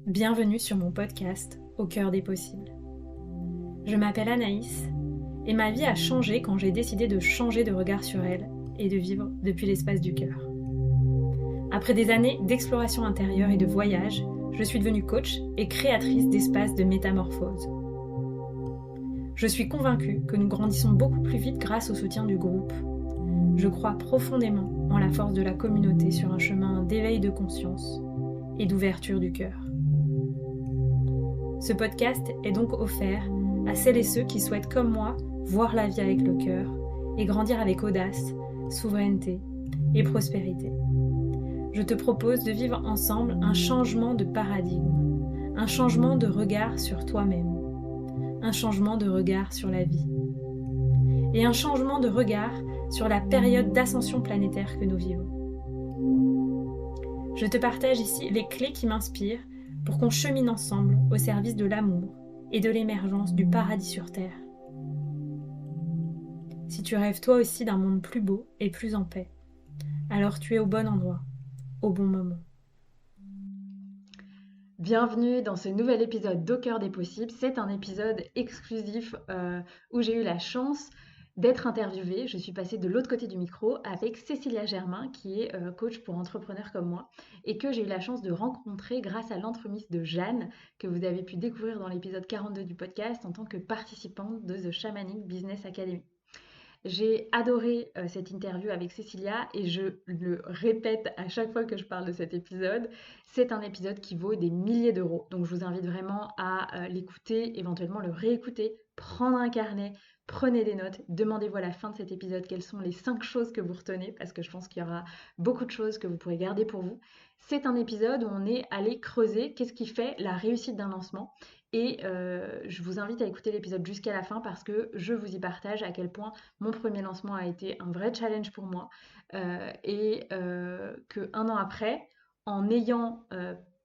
Bienvenue sur mon podcast Au cœur des possibles. Je m'appelle Anaïs et ma vie a changé quand j'ai décidé de changer de regard sur elle et de vivre depuis l'espace du cœur. Après des années d'exploration intérieure et de voyage, je suis devenue coach et créatrice d'espaces de métamorphose. Je suis convaincue que nous grandissons beaucoup plus vite grâce au soutien du groupe. Je crois profondément en la force de la communauté sur un chemin d'éveil de conscience et d'ouverture du cœur. Ce podcast est donc offert à celles et ceux qui souhaitent, comme moi, voir la vie avec le cœur et grandir avec audace, souveraineté et prospérité. Je te propose de vivre ensemble un changement de paradigme, un changement de regard sur toi-même, un changement de regard sur la vie et un changement de regard sur la période d'ascension planétaire que nous vivons. Je te partage ici les clés qui m'inspirent pour qu'on chemine ensemble au service de l'amour et de l'émergence du paradis sur Terre. Si tu rêves toi aussi d'un monde plus beau et plus en paix, alors tu es au bon endroit, au bon moment. Bienvenue dans ce nouvel épisode d'Au cœur des possibles. C'est un épisode exclusif où j'ai eu la chance d'être interviewée. Je suis passée de l'autre côté du micro avec Cécilia Germain, qui est coach pour entrepreneurs comme moi, et que j'ai eu la chance de rencontrer grâce à l'entremise de Jeanne, que vous avez pu découvrir dans l'épisode 42 du podcast en tant que participante de The Shamanic Business Academy. J'ai adoré cette interview avec Cécilia et je le répète à chaque fois que je parle de cet épisode, c'est un épisode qui vaut des milliers d'euros. Donc je vous invite vraiment à l'écouter, éventuellement le réécouter, prendre un carnet, prenez des notes, demandez-vous à la fin de cet épisode quelles sont les 5 choses que vous retenez parce que je pense qu'il y aura beaucoup de choses que vous pourrez garder pour vous. C'est un épisode où on est allé creuser qu'est-ce qui fait la réussite d'un lancement. Et je vous invite à écouter l'épisode jusqu'à la fin parce que je vous y partage à quel point mon premier lancement a été un vrai challenge pour moi et qu'un an après, en ayant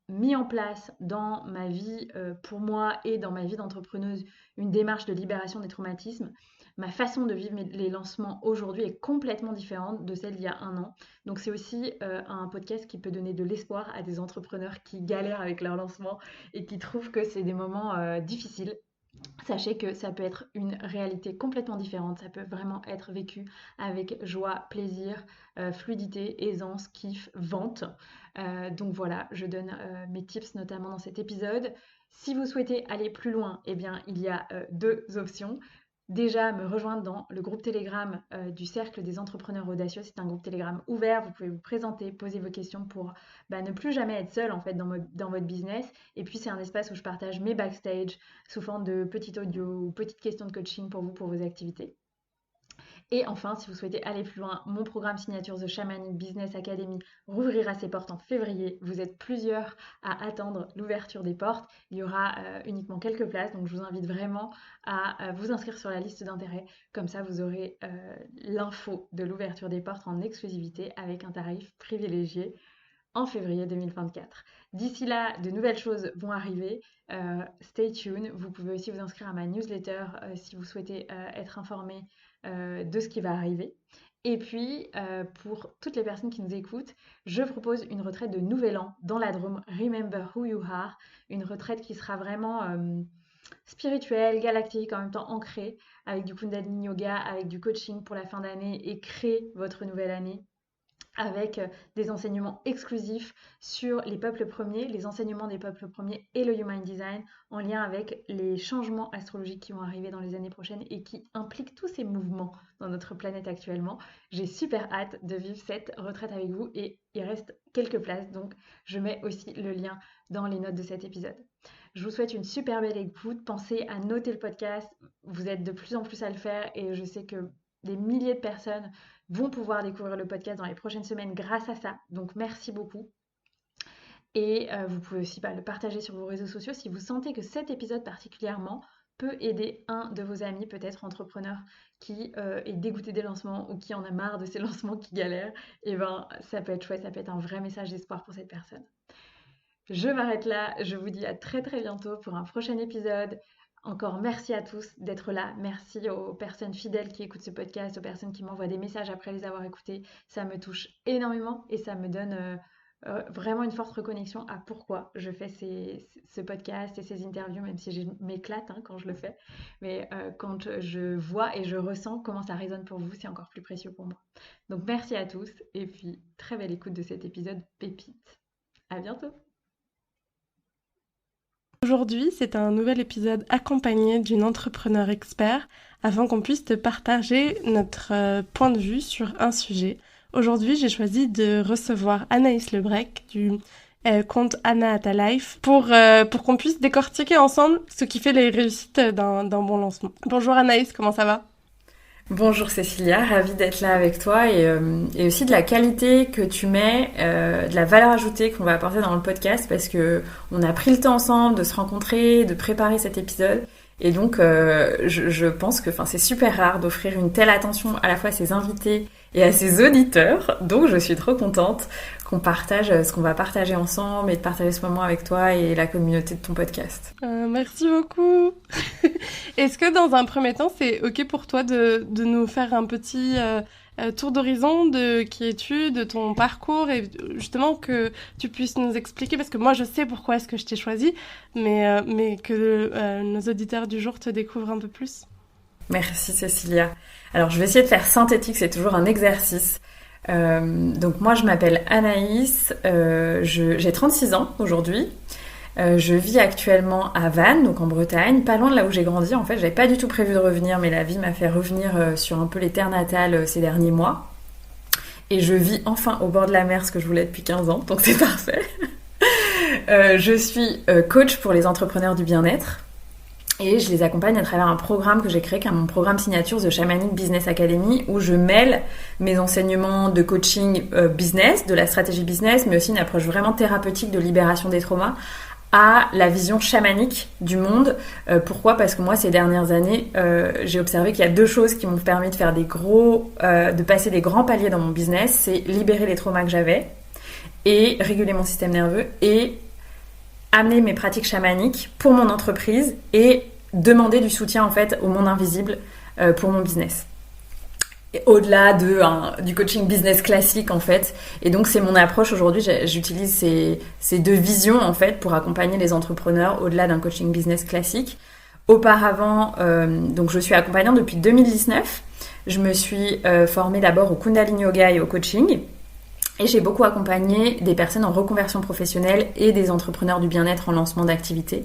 mis en place dans ma vie pour moi et dans ma vie d'entrepreneuse une démarche de libération des traumatismes, ma façon de vivre les lancements aujourd'hui est complètement différente de celle d'il y a un an. Donc c'est aussi un podcast qui peut donner de l'espoir à des entrepreneurs qui galèrent avec leur lancement et qui trouvent que c'est des moments difficiles. Sachez que ça peut être une réalité complètement différente, ça peut vraiment être vécu avec joie, plaisir, fluidité, aisance, kiff, vente. Donc voilà, je donne mes tips notamment dans cet épisode. Si vous souhaitez aller plus loin, eh bien il y a deux options. Déjà, me rejoindre dans le groupe Telegram du Cercle des Entrepreneurs Audacieux. C'est un groupe Telegram ouvert, vous pouvez vous présenter, poser vos questions pour ne plus jamais être seul en fait dans votre business. Et puis c'est un espace où je partage mes backstage sous forme de petits audios ou petites questions de coaching pour vous, pour vos activités. Et enfin, si vous souhaitez aller plus loin, mon programme signature The Shamanic Business Academy rouvrira ses portes en février. Vous êtes plusieurs à attendre l'ouverture des portes. Il y aura uniquement quelques places, donc je vous invite vraiment à vous inscrire sur la liste d'intérêt. Comme ça, vous aurez l'info de l'ouverture des portes en exclusivité avec un tarif privilégié en février 2024. D'ici là, de nouvelles choses vont arriver. Stay tuned. Vous pouvez aussi vous inscrire à ma newsletter si vous souhaitez être informé de ce qui va arriver. Et puis, pour toutes les personnes qui nous écoutent, je propose une retraite de Nouvel An dans la Drôme, Remember Who You Are, une retraite qui sera vraiment spirituelle, galactique, en même temps ancrée, avec du Kundalini Yoga, avec du coaching pour la fin d'année et créer votre nouvelle année avec des enseignements exclusifs sur les peuples premiers, les enseignements des peuples premiers et le Human Design en lien avec les changements astrologiques qui vont arriver dans les années prochaines et qui impliquent tous ces mouvements dans notre planète actuellement. J'ai super hâte de vivre cette retraite avec vous et il reste quelques places, donc je mets aussi le lien dans les notes de cet épisode. Je vous souhaite une super belle écoute. Pensez à noter le podcast. Vous êtes de plus en plus à le faire et je sais que des milliers de personnes vont pouvoir découvrir le podcast dans les prochaines semaines grâce à ça. Donc merci beaucoup. Et vous pouvez aussi le partager sur vos réseaux sociaux si vous sentez que cet épisode particulièrement peut aider un de vos amis, peut-être entrepreneur, qui est dégoûté des lancements ou qui en a marre de ces lancements qui galèrent. Et ben ça peut être chouette, ça peut être un vrai message d'espoir pour cette personne. Je m'arrête là, je vous dis à très très bientôt pour un prochain épisode. Encore merci à tous d'être là. Merci aux personnes fidèles qui écoutent ce podcast, aux personnes qui m'envoient des messages après les avoir écoutés. Ça me touche énormément et ça me donne vraiment une forte reconnexion à pourquoi je fais ce podcast et ces interviews, même si je m'éclate quand je le fais. Mais quand je vois et je ressens comment ça résonne pour vous, c'est encore plus précieux pour moi. Donc merci à tous et puis très belle écoute de cet épisode pépite. À bientôt. Aujourd'hui, c'est un nouvel épisode accompagné d'une entrepreneur expert afin qu'on puisse te partager notre point de vue sur un sujet. Aujourd'hui, j'ai choisi de recevoir Anaïs Lebrec du compte Anna at a Life pour qu'on puisse décortiquer ensemble ce qui fait les réussites d'un bon lancement. Bonjour Anaïs, comment ça va ? Bonjour Cécilia, ravie d'être là avec toi et aussi de la qualité que tu mets, de la valeur ajoutée qu'on va apporter dans le podcast parce que on a pris le temps ensemble de se rencontrer, de préparer cet épisode et donc je pense que c'est super rare d'offrir une telle attention à la fois à ses invités et à ses auditeurs, donc je suis trop contente qu'on partage ce qu'on va partager ensemble et de partager ce moment avec toi et la communauté de ton podcast. Merci beaucoup. Est-ce que dans un premier temps, c'est OK pour toi de nous faire un petit tour d'horizon de qui es-tu, de ton parcours et justement que tu puisses nous expliquer, parce que moi je sais pourquoi est-ce que je t'ai choisi, mais que nos auditeurs du jour te découvrent un peu plus. Merci Cécilia. Alors je vais essayer de faire synthétique, c'est toujours un exercice. Donc moi je m'appelle Anaïs, j'ai 36 ans aujourd'hui. Je vis actuellement à Vannes, donc en Bretagne, pas loin de là où j'ai grandi. En fait, j'avais pas du tout prévu de revenir, mais la vie m'a fait revenir sur un peu les terres natales ces derniers mois. Et je vis enfin au bord de la mer, ce que je voulais depuis 15 ans, donc c'est parfait. Je suis coach pour les entrepreneurs du bien-être. Et je les accompagne à travers un programme que j'ai créé, qui est mon programme signature The Shamanic Business Academy, où je mêle mes enseignements de coaching business, de la stratégie business, mais aussi une approche vraiment thérapeutique de libération des traumas, à la vision chamanique du monde. Pourquoi ? Parce que moi, ces dernières années, j'ai observé qu'il y a deux choses qui m'ont permis de faire de passer des grands paliers dans mon business. C'est libérer les traumas que j'avais et réguler mon système nerveux et amener mes pratiques chamaniques pour mon entreprise et demander du soutien en fait au monde invisible pour mon business. Et au-delà du coaching business classique en fait. Et donc c'est mon approche aujourd'hui, j'utilise ces deux visions en fait pour accompagner les entrepreneurs au-delà d'un coaching business classique. Auparavant, donc je suis accompagnante depuis 2019. Je me suis formée d'abord au Kundalini Yoga et au coaching. Et j'ai beaucoup accompagné des personnes en reconversion professionnelle et des entrepreneurs du bien-être en lancement d'activité.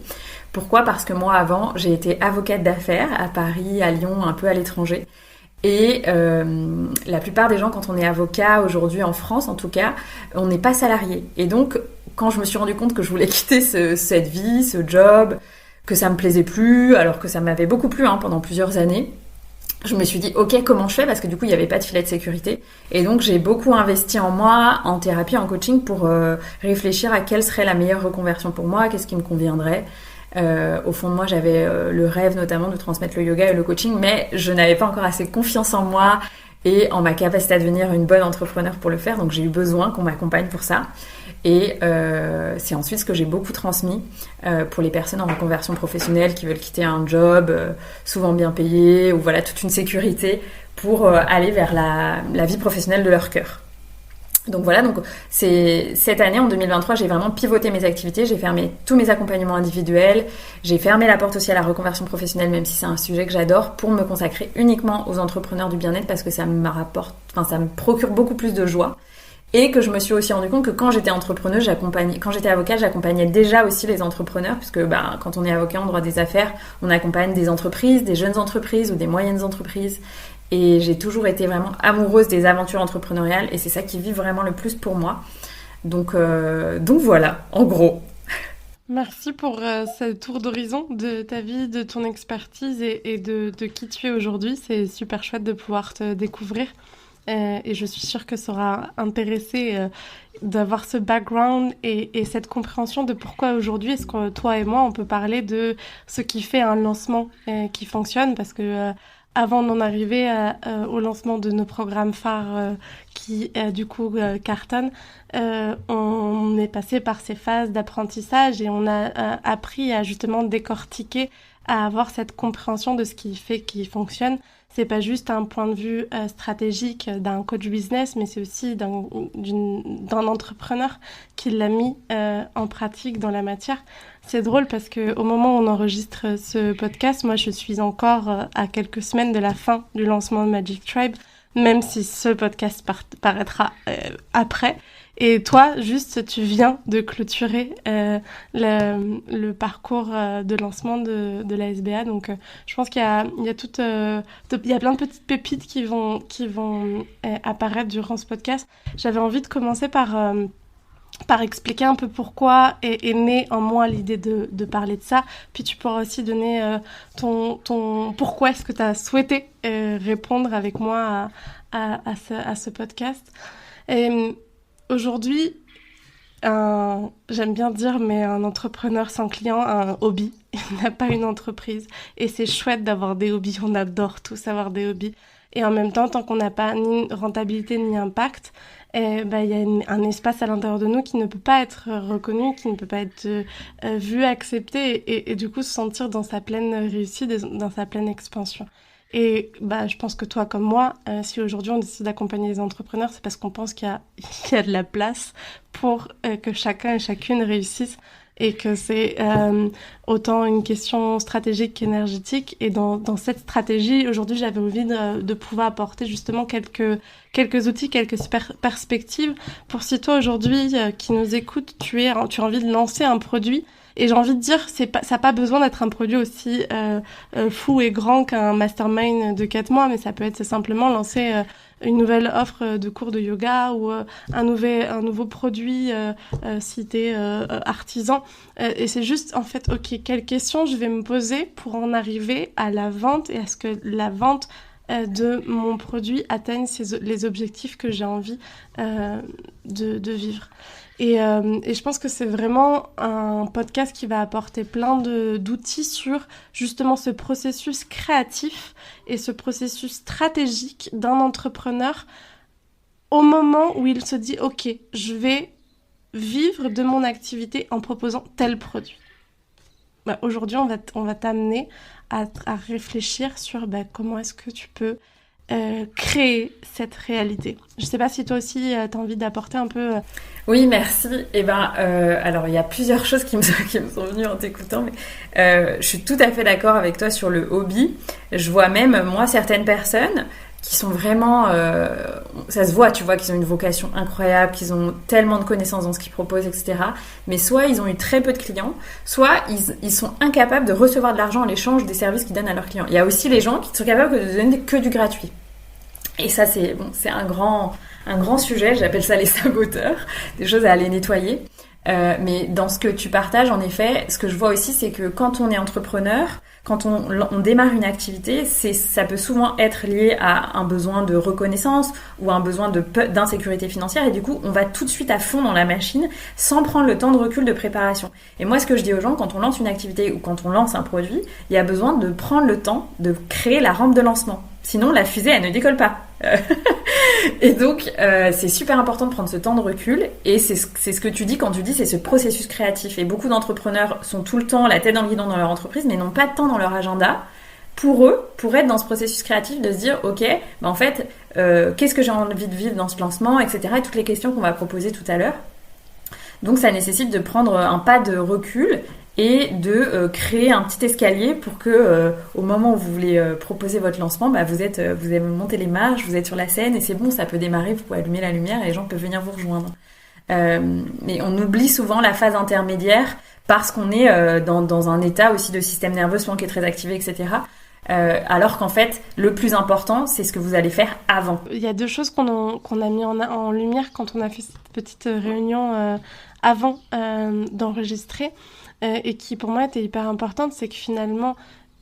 Pourquoi ? Parce que moi, avant, j'ai été avocate d'affaires à Paris, à Lyon, un peu à l'étranger. Et la plupart des gens, quand on est avocat aujourd'hui en France, en tout cas, on n'est pas salarié. Et donc, quand je me suis rendu compte que je voulais quitter cette vie, ce job, que ça me plaisait plus, alors que ça m'avait beaucoup plu pendant plusieurs années, je me suis dit, ok, comment je fais ? Parce que du coup, il n'y avait pas de filet de sécurité. Et donc, j'ai beaucoup investi en moi, en thérapie, en coaching, pour réfléchir à quelle serait la meilleure reconversion pour moi, qu'est-ce qui me conviendrait. Au fond de moi, j'avais le rêve notamment de transmettre le yoga et le coaching, mais je n'avais pas encore assez confiance en moi et en ma capacité à devenir une bonne entrepreneur pour le faire. Donc, j'ai eu besoin qu'on m'accompagne pour ça. Et c'est ensuite ce que j'ai beaucoup transmis pour les personnes en reconversion professionnelle qui veulent quitter un job souvent bien payé ou voilà toute une sécurité pour aller vers la vie professionnelle de leur cœur. Donc voilà, c'est cette année en 2023, j'ai vraiment pivoté mes activités, j'ai fermé tous mes accompagnements individuels, j'ai fermé la porte aussi à la reconversion professionnelle, même si c'est un sujet que j'adore, pour me consacrer uniquement aux entrepreneurs du bien-être parce que ça me procure beaucoup plus de joie. Et que je me suis aussi rendu compte que quand j'étais entrepreneuse, quand j'étais avocate, j'accompagnais déjà aussi les entrepreneurs, puisque quand on est avocat en droit des affaires, on accompagne des entreprises, des jeunes entreprises ou des moyennes entreprises. Et j'ai toujours été vraiment amoureuse des aventures entrepreneuriales et c'est ça qui vit vraiment le plus pour moi. Donc voilà, en gros. Merci pour ce tour d'horizon de ta vie, de ton expertise et de qui tu es aujourd'hui. C'est super chouette de pouvoir te découvrir. Et je suis sûre que ça aura intéressé d'avoir ce background et cette compréhension de pourquoi aujourd'hui est-ce que toi et moi on peut parler de ce qui fait un lancement qui fonctionne, parce que avant d'en arriver au lancement de nos programmes phares qui du coup cartonnent, on est passé par ces phases d'apprentissage et on a appris à justement décortiquer à avoir cette compréhension de ce qui fait qu'il fonctionne. C'est pas juste un point de vue stratégique d'un coach business, mais c'est aussi d'un entrepreneur qui l'a mis en pratique dans la matière. C'est drôle parce que au moment où on enregistre ce podcast, moi je suis encore à quelques semaines de la fin du lancement de Magic Tribe, même si ce podcast paraîtra après. Et toi, juste, tu viens de clôturer le parcours de lancement de la SBA. Donc, je pense qu'il y a plein de petites pépites qui vont apparaître durant ce podcast. J'avais envie de commencer par expliquer un peu pourquoi est née en moi l'idée de parler de ça. Puis tu pourras aussi donner ton pourquoi est-ce que tu as souhaité répondre avec moi à ce podcast. Aujourd'hui, j'aime bien dire, mais un entrepreneur sans client a un hobby, il n'a pas une entreprise. Et c'est chouette d'avoir des hobbies, on adore tous avoir des hobbies. Et en même temps, tant qu'on n'a pas ni rentabilité ni impact, il y a un espace à l'intérieur de nous qui ne peut pas être reconnu, qui ne peut pas être vu, accepté, et du coup se sentir dans sa pleine réussite, dans sa pleine expansion. Et je pense que toi comme moi, si aujourd'hui on décide d'accompagner les entrepreneurs, c'est parce qu'on pense qu'il y a de la place pour que chacun et chacune réussisse, et que c'est autant une question stratégique qu'énergétique. Et dans cette stratégie, aujourd'hui, j'avais envie de pouvoir apporter justement quelques outils, quelques perspectives pour, si toi aujourd'hui qui nous écoutes, tu as envie de lancer un produit. Et j'ai envie de dire, ça n'a pas besoin d'être un produit aussi fou et grand qu'un mastermind de 4 mois, mais ça peut être simplement lancer une nouvelle offre de cours de yoga ou un nouveau produit si t'es artisan. Et c'est juste, en fait, ok, quelles questions je vais me poser pour en arriver à la vente et à ce que la vente de mon produit atteigne les objectifs que j'ai envie de vivre. Et je pense que c'est vraiment un podcast qui va apporter plein d'outils sur justement ce processus créatif et ce processus stratégique d'un entrepreneur au moment où il se dit « Ok, je vais vivre de mon activité en proposant tel produit ». Aujourd'hui, on va t'amener à réfléchir sur comment est-ce que tu peux créer cette réalité. Je sais pas si toi aussi tu as envie d'apporter un peu... Oui, merci. Alors il y a plusieurs choses qui me sont venues en t'écoutant, mais je suis tout à fait d'accord avec toi sur le hobby. Je vois même, moi, certaines personnes qui sont vraiment... ça se voit, tu vois, qu'ils ont une vocation incroyable, qu'ils ont tellement de connaissances dans ce qu'ils proposent, etc. Mais soit ils ont eu très peu de clients, soit ils sont incapables de recevoir de l'argent en échange des services qu'ils donnent à leurs clients. Il y a aussi les gens qui sont capables de donner que du gratuit. Et ça, c'est un grand sujet, j'appelle ça les saboteurs, des choses à aller nettoyer. Mais dans ce que tu partages, en effet, ce que je vois aussi, c'est que quand on est entrepreneur, quand on démarre une activité, ça peut souvent être lié à un besoin de reconnaissance ou un besoin d'insécurité financière, et du coup, on va tout de suite à fond dans la machine sans prendre le temps de recul de préparation. Et moi, ce que je dis aux gens, quand on lance une activité ou quand on lance un produit, il y a besoin de prendre le temps de créer la rampe de lancement. Sinon, la fusée, elle ne décolle pas. Et donc, c'est super important de prendre ce temps de recul. Et c'est ce que tu dis quand tu dis c'est ce processus créatif. Et beaucoup d'entrepreneurs sont tout le temps la tête dans le guidon dans leur entreprise, mais n'ont pas de temps dans leur agenda pour eux, pour être dans ce processus créatif, de se dire, ok, en fait, qu'est-ce que j'ai envie de vivre dans ce lancement, etc. Et toutes les questions qu'on va proposer tout à l'heure. Donc, ça nécessite de prendre un pas de recul et de créer un petit escalier pour que au moment où vous voulez proposer votre lancement, vous avez monté les marches, vous êtes sur la scène et c'est bon, ça peut démarrer, vous pouvez allumer la lumière et les gens peuvent venir vous rejoindre. Mais on oublie souvent la phase intermédiaire parce qu'on est dans un état aussi de système nerveux souvent qui est très activé, etc. Alors qu'en fait, le plus important, c'est ce que vous allez faire avant. Il y a deux choses qu'on a mis en lumière quand on a fait cette petite réunion avant d'enregistrer. Et qui pour moi était hyper importante, c'est que finalement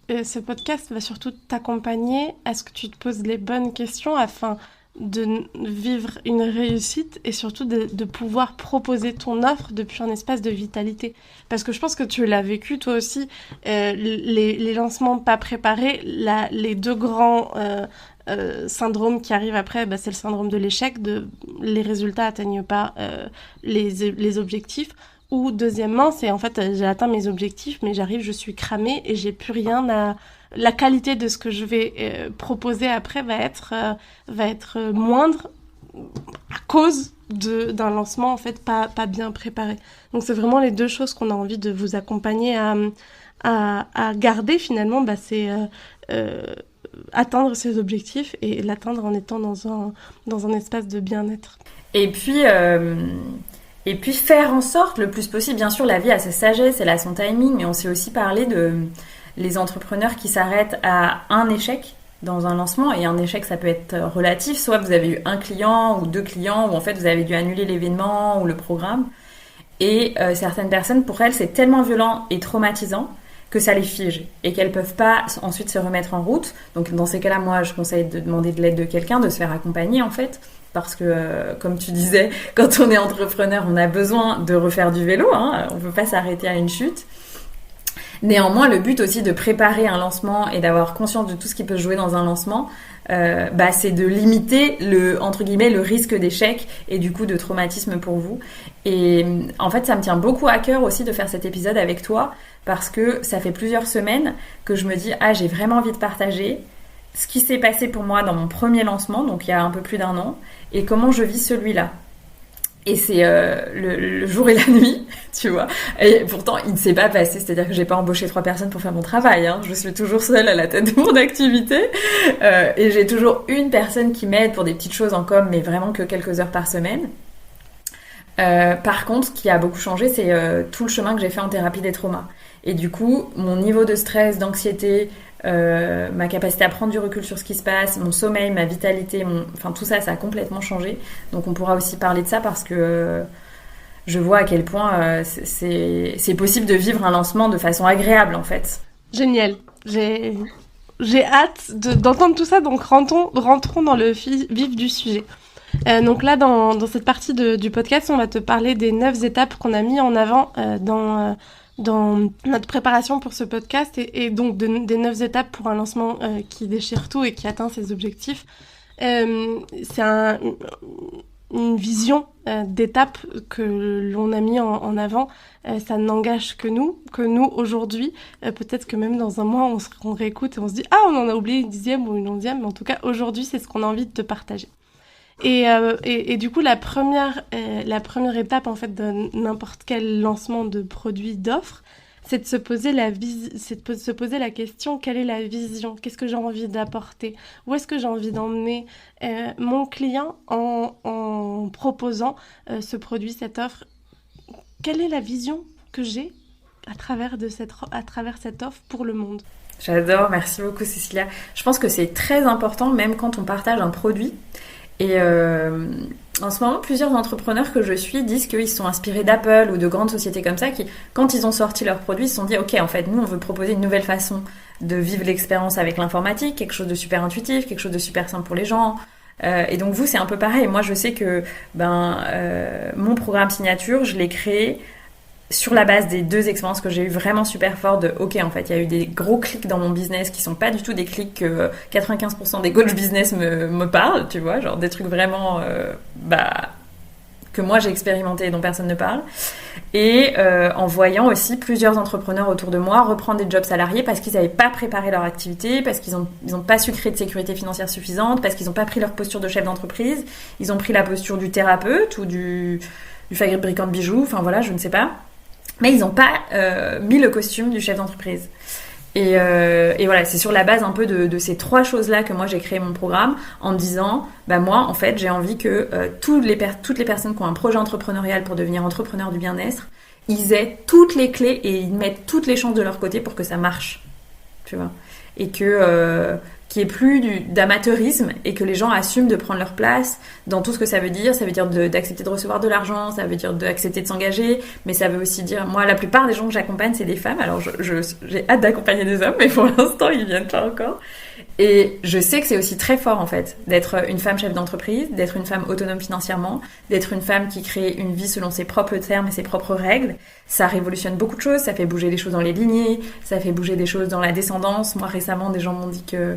ce podcast va surtout t'accompagner à ce que tu te poses les bonnes questions afin de vivre une réussite et surtout de pouvoir proposer ton offre depuis un espace de vitalité. Parce que je pense que tu l'as vécu toi aussi, les lancements pas préparés, les deux grands syndromes qui arrivent après, c'est le syndrome de l'échec, les résultats atteignent pas les objectifs, Ou deuxièmement, c'est en fait, j'ai atteint mes objectifs, mais j'arrive, je suis cramée et j'ai plus rien à... La qualité de ce que je vais proposer après va être moindre à cause d'un lancement en fait pas bien préparé. Donc c'est vraiment les deux choses qu'on a envie de vous accompagner à garder finalement, c'est atteindre ses objectifs et l'atteindre en étant dans un espace de bien-être. Et puis faire en sorte le plus possible, bien sûr la vie a sa sagesse, elle a son timing, mais on s'est aussi parlé de les entrepreneurs qui s'arrêtent à un échec dans un lancement, et un échec ça peut être relatif, soit vous avez eu un client ou deux clients, ou en fait vous avez dû annuler l'événement ou le programme, et certaines personnes, pour elles c'est tellement violent et traumatisant que ça les fige et qu'elles peuvent pas ensuite se remettre en route. Donc dans ces cas-là, moi je conseille de demander de l'aide de quelqu'un, de se faire accompagner en fait, parce que comme tu disais, quand on est entrepreneur on a besoin de refaire du vélo, hein, on peut pas s'arrêter à une chute. Néanmoins, le but aussi de préparer un lancement et d'avoir conscience de tout ce qui peut jouer dans un lancement, c'est de limiter entre guillemets, le risque d'échec et du coup de traumatisme pour vous. Et en fait, ça me tient beaucoup à cœur aussi de faire cet épisode avec toi, parce que ça fait plusieurs semaines que je me dis « j'ai vraiment envie de partager ce qui s'est passé pour moi dans mon premier lancement, donc il y a un peu plus d'1 an, et comment je vis celui-là ». Et c'est le jour et la nuit, tu vois. Et pourtant, il ne s'est pas passé. C'est-à-dire que j'ai pas embauché 3 personnes pour faire mon travail. Hein. Je suis toujours seule à la tête de mon activité. Et j'ai toujours une personne qui m'aide pour des petites choses en com, mais vraiment que quelques heures par semaine. Par contre, ce qui a beaucoup changé, c'est tout le chemin que j'ai fait en thérapie des traumas. Et du coup, mon niveau de stress, d'anxiété, ma capacité à prendre du recul sur ce qui se passe, mon sommeil, ma vitalité, tout ça, ça a complètement changé. Donc on pourra aussi parler de ça, parce que je vois à quel point c'est possible de vivre un lancement de façon agréable en fait. Génial. J'ai hâte d'entendre tout ça, donc rentrons dans le vif du sujet. Donc là, dans cette partie du podcast, on va te parler des 9 étapes qu'on a mis en avant dans notre préparation pour ce podcast, et donc des 9 étapes pour un lancement qui déchire tout et qui atteint ses objectifs. C'est une vision d'étapes que l'on a mis en avant. Ça n'engage que nous aujourd'hui. Peut-être que même dans un mois, on réécoute et on se dit « Ah, on en a oublié une 10e ou une 11e », mais en tout cas, aujourd'hui, c'est ce qu'on a envie de te partager. Et du coup, la première étape en fait de n'importe quel lancement de produit, d'offre, c'est de se poser la question: quelle est la vision? Qu'est-ce que j'ai envie d'apporter? Où est-ce que j'ai envie d'emmener mon client en proposant ce produit, cette offre? Quelle est la vision que j'ai à travers cette offre pour le monde? J'adore, merci beaucoup Cécilia. Je pense que c'est très important, même quand on partage un produit. Et en ce moment, plusieurs entrepreneurs que je suis disent qu'ils se sont inspirés d'Apple ou de grandes sociétés comme ça, qui, quand ils ont sorti leurs produits, ils se sont dit « Ok, en fait, nous, on veut proposer une nouvelle façon de vivre l'expérience avec l'informatique, quelque chose de super intuitif, quelque chose de super simple pour les gens. » Et donc vous, c'est un peu pareil. Moi, je sais que mon programme signature, je l'ai créé sur la base des 2 expériences que j'ai eues vraiment super fortes de ok, en fait, il y a eu des gros clics dans mon business qui sont pas du tout des clics que 95% des coachs business me parlent, tu vois, genre des trucs vraiment que moi j'ai expérimenté et dont personne ne parle. Et en voyant aussi plusieurs entrepreneurs autour de moi reprendre des jobs salariés parce qu'ils n'avaient pas préparé leur activité, parce qu'ils ont pas su créer de sécurité financière suffisante, parce qu'ils n'ont pas pris leur posture de chef d'entreprise, ils ont pris la posture du thérapeute ou du fabricant de bijoux, enfin voilà, je ne sais pas. Mais ils n'ont pas mis le costume du chef d'entreprise. Et voilà, c'est sur la base un peu de ces 3 choses-là que moi j'ai créé mon programme, en me disant, moi en fait j'ai envie que toutes les personnes qui ont un projet entrepreneurial pour devenir entrepreneur du bien-être, ils aient toutes les clés et ils mettent toutes les chances de leur côté pour que ça marche, tu vois. Et que qu'il n'y ait plus d'amateurisme et que les gens assument de prendre leur place dans tout ce que ça veut dire. Ça veut dire d'accepter de recevoir de l'argent, ça veut dire d'accepter de s'engager, mais ça veut aussi dire, moi la plupart des gens que j'accompagne c'est des femmes, alors j'ai hâte d'accompagner des hommes, mais pour l'instant ils viennent pas encore. Et je sais que c'est aussi très fort en fait d'être une femme chef d'entreprise, d'être une femme autonome financièrement, d'être une femme qui crée une vie selon ses propres termes et ses propres règles. Ça révolutionne beaucoup de choses, ça fait bouger les choses dans les lignées, ça fait bouger des choses dans la descendance. Moi récemment des gens m'ont dit que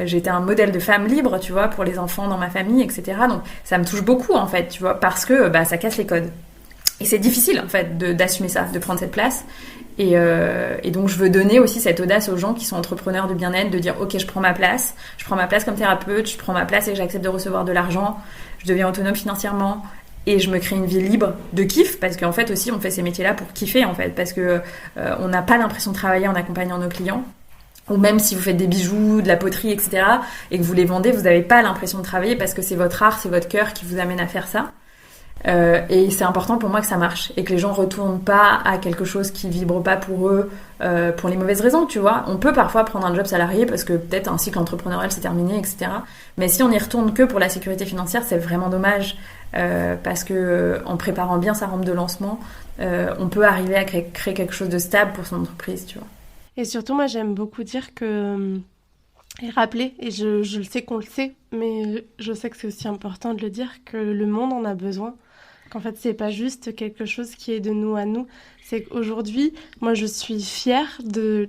j'étais un modèle de femme libre, tu vois, pour les enfants dans ma famille, etc. Donc ça me touche beaucoup en fait, tu vois, parce que ça casse les codes. Et c'est difficile en fait d'assumer ça, de prendre cette place. Et donc je veux donner aussi cette audace aux gens qui sont entrepreneurs de bien-être, de dire ok, je prends ma place comme thérapeute, je prends ma place et j'accepte de recevoir de l'argent, je deviens autonome financièrement et je me crée une vie libre de kiff, parce qu'en fait aussi on fait ces métiers-là pour kiffer en fait, parce que on n'a pas l'impression de travailler en accompagnant nos clients. Ou même si vous faites des bijoux, de la poterie, etc. et que vous les vendez, vous n'avez pas l'impression de travailler parce que c'est votre art, c'est votre cœur qui vous amène à faire ça. Et c'est important pour moi que ça marche et que les gens retournent pas à quelque chose qui vibre pas pour eux pour les mauvaises raisons, tu vois. On peut parfois prendre un job salarié parce que peut-être un cycle entrepreneurial s'est terminé, etc. Mais si on n'y retourne que pour la sécurité financière, c'est vraiment dommage parce que en préparant bien sa rampe de lancement, on peut arriver à créer quelque chose de stable pour son entreprise, tu vois. Et surtout, moi, j'aime beaucoup dire que... Et rappeler, et je le sais qu'on le sait, mais je sais que c'est aussi important de le dire, que le monde en a besoin. Qu'en fait, c'est pas juste quelque chose qui est de nous à nous. C'est qu'aujourd'hui, moi, je suis fière de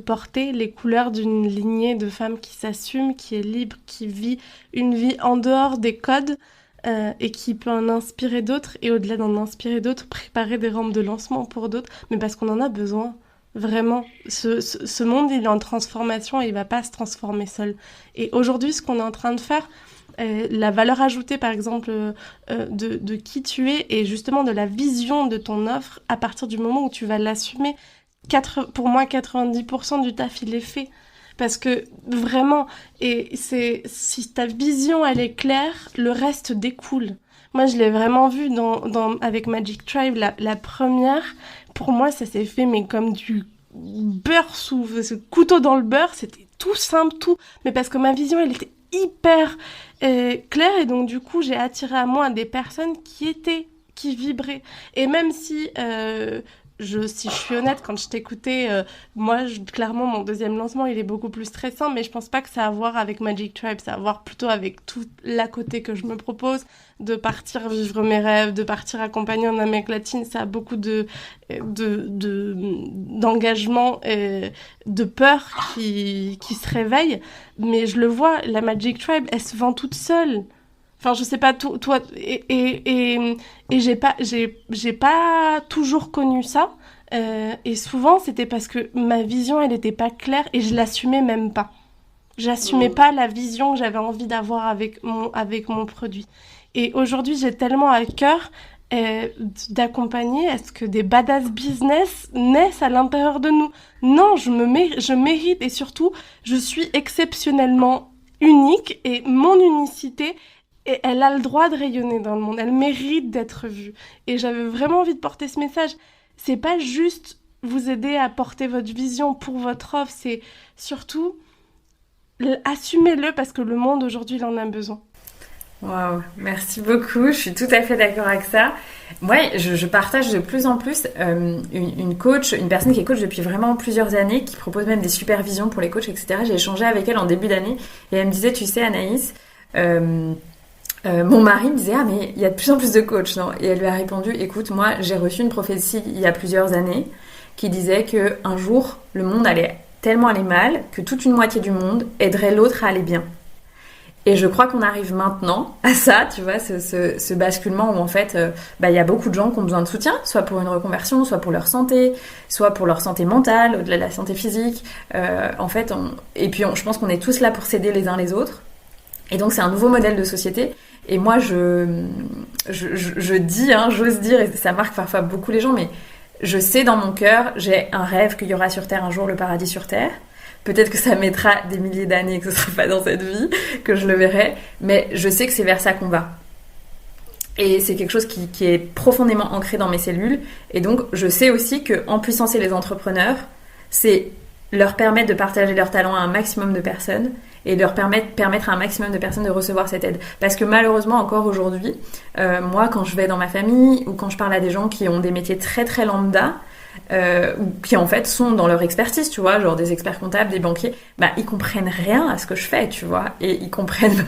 porter les couleurs d'une lignée de femmes qui s'assument, qui est libre, qui vit une vie en dehors des codes et qui peut en inspirer d'autres. Et au-delà d'en inspirer d'autres, préparer des rampes de lancement pour d'autres, mais parce qu'on en a besoin. Vraiment, ce monde, il est en transformation et il ne va pas se transformer seul. Et aujourd'hui, ce qu'on est en train de faire, la valeur ajoutée, par exemple, de qui tu es et justement de la vision de ton offre, à partir du moment où tu vas l'assumer, pour moi, 90% du taf, il est fait. Parce que vraiment, si ta vision, elle est claire, le reste découle. Moi, je l'ai vraiment vu avec Magic Tribe, la première. Pour moi, ça s'est fait, mais comme du beurre sous ce couteau dans le beurre. C'était tout simple, tout. Mais parce que ma vision, elle était hyper claire. Et donc, du coup, j'ai attiré à moi des personnes qui vibraient. Et même si... si je suis honnête, quand je t'écoutais, moi, clairement, mon deuxième lancement, il est beaucoup plus stressant, mais je pense pas que ça a à voir avec Magic Tribe, ça a à voir plutôt avec tout l'à côté que je me propose, de partir vivre mes rêves, de partir accompagner en Amérique latine. Ça a beaucoup d'engagement et de peur qui se réveille, mais je le vois, la Magic Tribe, elle se vend toute seule. Enfin, je sais pas, toi, et j'ai pas toujours connu ça. Et souvent, c'était parce que ma vision, elle était pas claire et je l'assumais même pas. J'assumais pas la vision que j'avais envie d'avoir avec mon produit. Et aujourd'hui, j'ai tellement à cœur d'accompagner à ce que des badass business naissent à l'intérieur de nous. Non, je mérite et surtout, je suis exceptionnellement unique et mon unicité, et elle a le droit de rayonner dans le monde, elle mérite d'être vue. Et j'avais vraiment envie de porter ce message. C'est pas juste vous aider à porter votre vision pour votre offre, c'est surtout assumez-le parce que le monde aujourd'hui, il en a besoin. Waouh, merci beaucoup, je suis tout à fait d'accord avec ça. Moi, je partage de plus en plus une personne qui est coach depuis vraiment plusieurs années, qui propose même des supervisions pour les coachs, etc. J'ai échangé avec elle en début d'année et elle me disait, tu sais Anaïs, mon mari me disait ah mais il y a de plus en plus de coachs, non? Et elle lui a répondu, écoute, moi j'ai reçu une prophétie il y a plusieurs années qui disait que un jour le monde allait tellement aller mal que toute une moitié du monde aiderait l'autre à aller bien. Et je crois qu'on arrive maintenant à ça, tu vois, ce basculement où en fait il y a beaucoup de gens qui ont besoin de soutien, soit pour une reconversion, soit pour leur santé, soit pour leur santé mentale, au-delà de la santé physique. Je pense qu'on est tous là pour s'aider les uns les autres. Et donc c'est un nouveau modèle de société. Et moi je dis, j'ose dire, et ça marque parfois beaucoup les gens, mais je sais dans mon cœur, j'ai un rêve qu'il y aura sur Terre un jour le paradis sur Terre. Peut-être que ça mettra des milliers d'années et que ce ne sera pas dans cette vie que je le verrai, mais je sais que c'est vers ça qu'on va. Et c'est quelque chose qui est profondément ancré dans mes cellules. Et donc je sais aussi qu'en puissancer les entrepreneurs, c'est leur permettre de partager leurs talents à un maximum de personnes et leur permettre à un maximum de personnes de recevoir cette aide. Parce que malheureusement, encore aujourd'hui, moi, quand je vais dans ma famille ou quand je parle à des gens qui ont des métiers très très lambda, ou qui en fait sont dans leur expertise, tu vois, genre des experts comptables, des banquiers, ils comprennent rien à ce que je fais, tu vois, et ils comprennent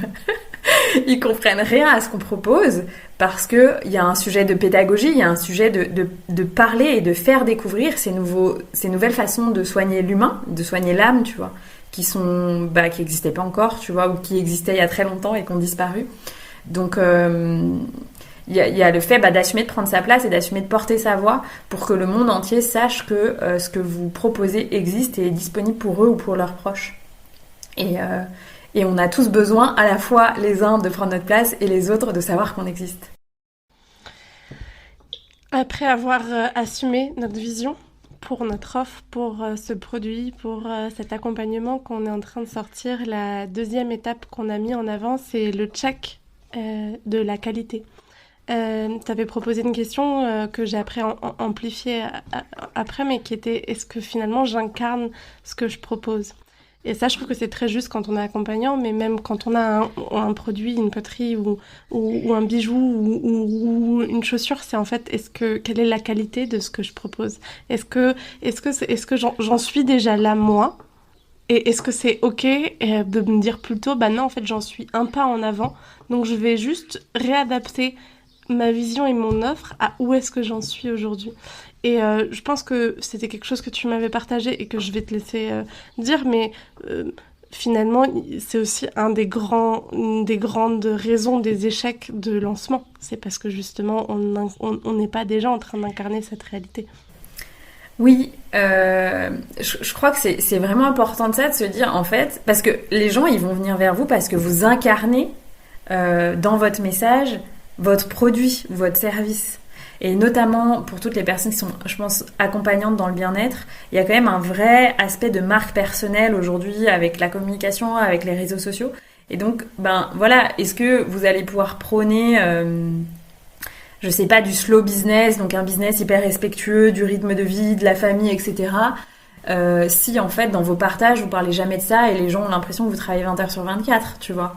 rien à ce qu'on propose parce que il y a un sujet de pédagogie, il y a un sujet de parler et de faire découvrir ces nouvelles façons de soigner l'humain, de soigner l'âme, tu vois, qui n'existaient pas encore, tu vois, ou qui existaient il y a très longtemps et qui ont disparu. Donc il il y a le fait d'assumer de prendre sa place et d'assumer de porter sa voix pour que le monde entier sache que ce que vous proposez existe et est disponible pour eux ou pour leurs proches. Et on a tous besoin, à la fois les uns de prendre notre place et les autres de savoir qu'on existe. Après avoir assumé notre vision pour notre offre, pour ce produit, pour cet accompagnement qu'on est en train de sortir, la deuxième étape qu'on a mis en avant, c'est le check de la qualité. Tu avais proposé une question que j'ai après amplifiée après, mais qui était: est-ce que finalement j'incarne ce que je propose? Et ça, je trouve que c'est très juste quand on est accompagnant, mais même quand on a un produit, une poterie ou un bijou ou une chaussure, c'est en fait, quelle est la qualité de ce que je propose? Est-ce que j'en suis déjà là, moi? Et est-ce que c'est OK de me dire plutôt, bah non, en fait, j'en suis un pas en avant, donc je vais juste réadapter ma vision et mon offre à où est-ce que j'en suis aujourd'hui. Et je pense que c'était quelque chose que tu m'avais partagé et que je vais te laisser dire, mais finalement, c'est aussi une des grandes raisons des échecs de lancement. C'est parce que justement, on n'est pas déjà en train d'incarner cette réalité. Oui, je crois que c'est vraiment important de se dire, en fait, parce que les gens, ils vont venir vers vous parce que vous incarnez dans votre message votre produit, votre service. Et notamment pour toutes les personnes qui sont, je pense, accompagnantes dans le bien-être, il y a quand même un vrai aspect de marque personnelle aujourd'hui avec la communication, avec les réseaux sociaux. Et donc, voilà, est-ce que vous allez pouvoir prôner, je sais pas, du slow business, donc un business hyper respectueux du rythme de vie, de la famille, etc. Si en fait dans vos partages vous parlez jamais de ça et les gens ont l'impression que vous travaillez 20 heures sur 24, tu vois.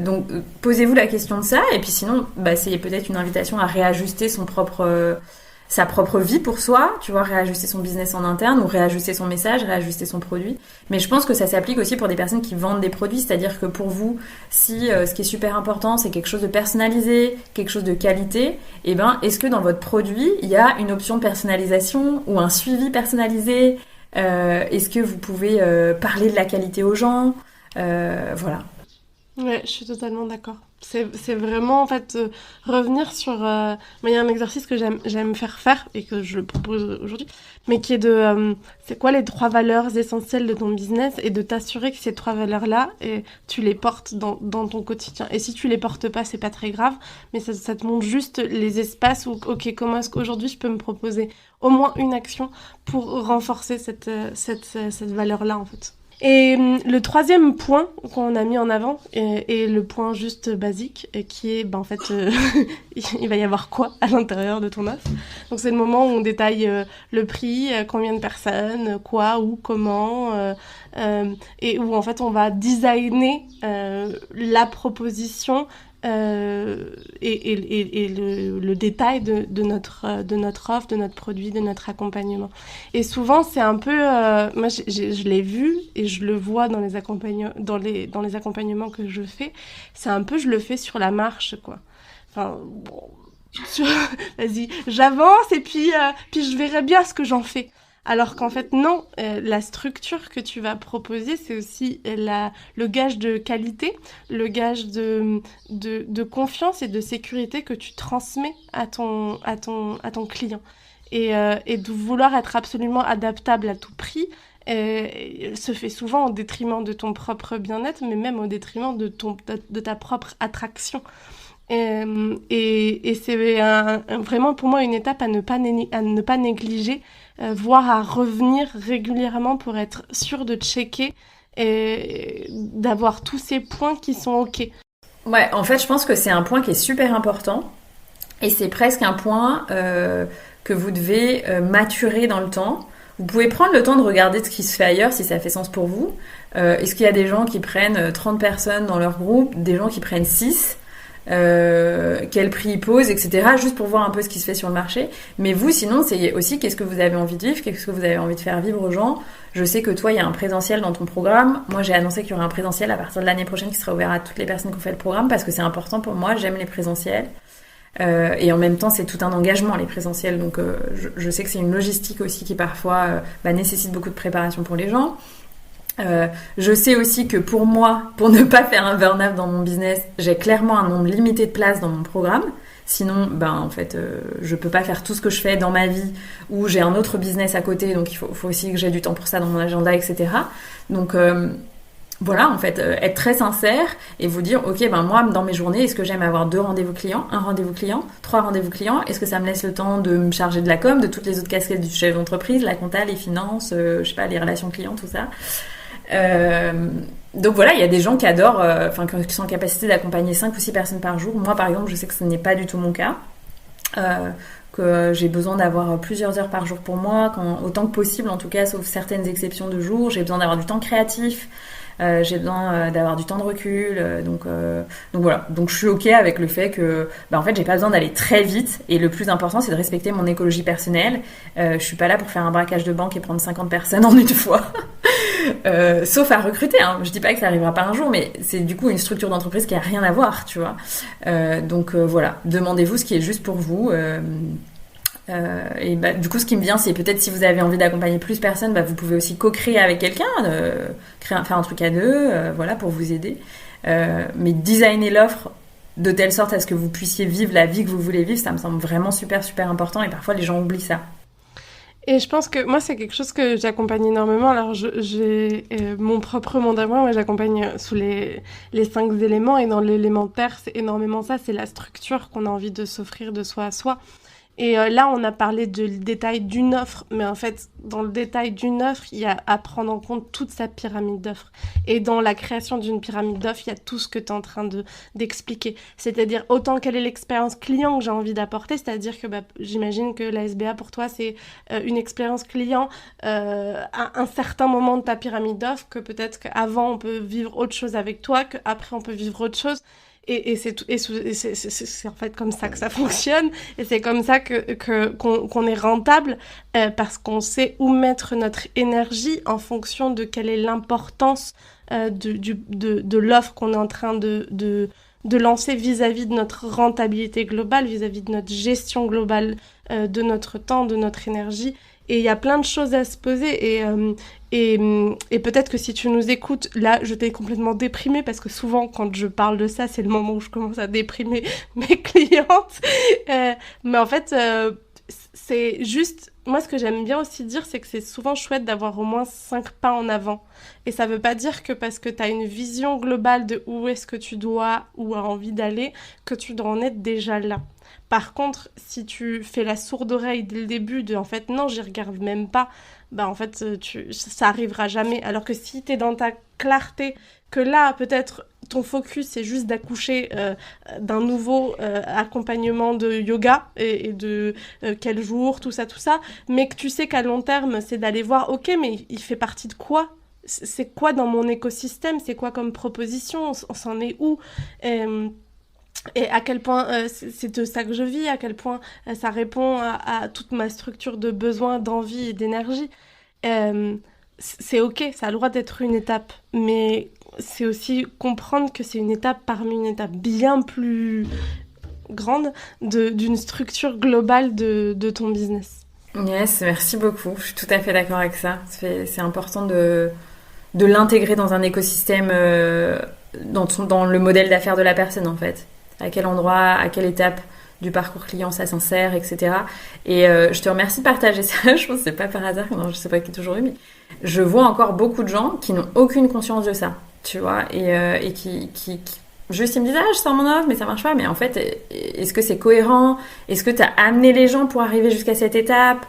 Donc posez-vous la question de ça, et puis sinon c'est peut-être une invitation à réajuster sa propre vie pour soi, tu vois, réajuster son business en interne ou réajuster son message, réajuster son produit. Mais je pense que ça s'applique aussi pour des personnes qui vendent des produits, c'est-à-dire que pour vous, si ce qui est super important c'est quelque chose de personnalisé, quelque chose de qualité, est-ce que dans votre produit il y a une option de personnalisation ou un suivi personnalisé? Est-ce que vous pouvez parler de la qualité aux gens? Voilà. Ouais, je suis totalement d'accord. C'est vraiment, en fait, revenir sur... il y a un exercice que j'aime faire et que je propose aujourd'hui, mais qui est c'est quoi les 3 valeurs essentielles de ton business, et de t'assurer que ces 3 valeurs-là, tu les portes dans ton quotidien. Et si tu les portes pas, c'est pas très grave, mais ça te montre juste les espaces où, OK, comment est-ce qu'aujourd'hui je peux me proposer au moins une action pour renforcer cette valeur-là, en fait. Et le 3e point qu'on a mis en avant est le point juste basique, qui est, en fait, il va y avoir quoi à l'intérieur de ton offre. Donc c'est le moment où on détaille le prix, combien de personnes, quoi, où, comment, et où en fait on va designer la proposition et le détail de notre offre, de notre produit, de notre accompagnement. Et souvent, c'est un peu... moi, je l'ai vu et je le vois dans les accompagnements que je fais. C'est un peu, je le fais sur la marche, quoi. Enfin, bon, vas-y, j'avance et puis je verrai bien ce que j'en fais. Alors qu'en fait, non, la structure que tu vas proposer, c'est aussi le gage de qualité, le gage de confiance et de sécurité que tu transmets à ton client. Et de vouloir être absolument adaptable à tout prix se fait souvent au détriment de ton propre bien-être, mais même au détriment de ta propre attraction. Et c'est vraiment pour moi une étape à ne pas négliger, voire à revenir régulièrement pour être sûr de checker et d'avoir tous ces points qui sont OK. Ouais, en fait, je pense que c'est un point qui est super important, et c'est presque un point que vous devez maturer dans le temps. Vous pouvez prendre le temps de regarder ce qui se fait ailleurs si ça fait sens pour vous. Est-ce qu'il y a des gens qui prennent 30 personnes dans leur groupe, des gens qui prennent 6 quel prix ils posent, etc., juste pour voir un peu ce qui se fait sur le marché. Mais vous, sinon, c'est aussi qu'est-ce que vous avez envie de vivre, qu'est-ce que vous avez envie de faire vivre aux gens. Je sais que toi, il y a un présentiel dans ton programme. Moi, j'ai annoncé qu'il y aurait un présentiel à partir de l'année prochaine qui sera ouvert à toutes les personnes qui ont fait le programme, parce que c'est important pour moi, j'aime les présentiels. Et en même temps, c'est tout un engagement, les présentiels. Donc, je sais que c'est une logistique aussi qui parfois nécessite beaucoup de préparation pour les gens. Je sais aussi que pour moi, pour ne pas faire un burn-out dans mon business, j'ai clairement un nombre limité de places dans mon programme. Sinon, en fait, je peux pas faire tout ce que je fais dans ma vie, ou j'ai un autre business à côté, donc il faut aussi que j'ai du temps pour ça dans mon agenda, etc. Donc voilà, en fait, être très sincère et vous dire, ok, moi, dans mes journées, est-ce que j'aime avoir 2 rendez-vous clients, 1 rendez-vous client, 3 rendez-vous clients? Est-ce que ça me laisse le temps de me charger de la com, de toutes les autres casquettes du chef d'entreprise, la compta, les finances, je sais pas, les relations clients, tout ça. Donc voilà, il y a des gens qui adorent, qui sont en capacité d'accompagner 5 ou 6 personnes par jour. Moi, par exemple, je sais que ce n'est pas du tout mon cas. Que j'ai besoin d'avoir plusieurs heures par jour pour moi, autant que possible, en tout cas, sauf certaines exceptions de jours. J'ai besoin d'avoir du temps créatif. J'ai besoin d'avoir du temps de recul, donc voilà. Donc je suis ok avec le fait que, en fait, j'ai pas besoin d'aller très vite. Et le plus important, c'est de respecter mon écologie personnelle. Je suis pas là pour faire un braquage de banque et prendre 50 personnes en une fois, sauf à recruter. Hein. Je dis pas que ça arrivera pas un jour, mais c'est du coup une structure d'entreprise qui a rien à voir, tu vois. Donc voilà, demandez-vous ce qui est juste pour vous. Et du coup, ce qui me vient, c'est peut-être si vous avez envie d'accompagner plus personnes, vous pouvez aussi co-créer avec quelqu'un, faire un truc à 2, voilà, pour vous aider. Mais designer l'offre de telle sorte à ce que vous puissiez vivre la vie que vous voulez vivre, ça me semble vraiment super, super important. Et parfois, les gens oublient ça. Et je pense que moi, c'est quelque chose que j'accompagne énormément. Alors, j'ai mon propre monde à moi. J'accompagne sous les 5 éléments. Et dans l'élémentaire, c'est énormément ça. C'est la structure qu'on a envie de s'offrir de soi à soi. Et là, on a parlé du détail d'une offre, mais en fait, dans le détail d'une offre, il y a à prendre en compte toute sa pyramide d'offres. Et dans la création d'une pyramide d'offres, il y a tout ce que tu es en train d'expliquer. C'est-à-dire, autant quelle est l'expérience client que j'ai envie d'apporter, c'est-à-dire que j'imagine que la SBA, pour toi, c'est une expérience client à un certain moment de ta pyramide d'offres, que peut-être qu'avant, on peut vivre autre chose avec toi, qu'après, on peut vivre autre chose. Et c'est en fait comme ça que ça fonctionne, et c'est comme ça qu'on est rentable, parce qu'on sait où mettre notre énergie en fonction de quelle est l'importance de l'offre qu'on est en train de lancer vis-à-vis de notre rentabilité globale, vis-à-vis de notre gestion globale de notre temps, de notre énergie. Et il y a plein de choses à se poser, et peut-être que si tu nous écoutes, là, je t'ai complètement déprimée, parce que souvent, quand je parle de ça, c'est le moment où je commence à déprimer mes clientes. Mais en fait, c'est juste... Moi, ce que j'aime bien aussi dire, c'est que c'est souvent chouette d'avoir au moins 5 pas en avant. Et ça veut pas dire que parce que tu as une vision globale de où est-ce que tu dois ou as envie d'aller, que tu dois en être déjà là. Par contre, si tu fais la sourde oreille dès le début de « en fait, non, j'y regarde même pas », en fait, ça arrivera jamais. Alors que si t'es dans ta clarté, que là, peut-être, ton focus, c'est juste d'accoucher d'un nouveau accompagnement de yoga et de quel jour, tout ça, mais que tu sais qu'à long terme, c'est d'aller voir « ok, mais il fait partie de quoi ? C'est quoi dans mon écosystème ? C'est quoi comme proposition ? On s'en est où ? Et à quel point c'est de ça que je vis, à quel point ça répond à toute ma structure de besoins, d'envie et d'énergie. C'est ok, ça a le droit d'être une étape, mais c'est aussi comprendre que c'est une étape parmi une étape bien plus grande d'une structure globale de ton business. Yes, merci beaucoup. Je suis tout à fait d'accord avec ça. C'est important de l'intégrer dans un écosystème, dans le modèle d'affaires de la personne, en fait. À quel endroit, à quelle étape du parcours client ça s'insère, etc. Et je te remercie de partager ça. Je pense que c'est pas par hasard, non, je sais pas qui est toujours eu, mais je vois encore beaucoup de gens qui n'ont aucune conscience de ça, tu vois, et qui juste ils me disent je sors mon offre mais ça marche pas, mais en fait est-ce que c'est cohérent, est-ce que t'as amené les gens pour arriver jusqu'à cette étape?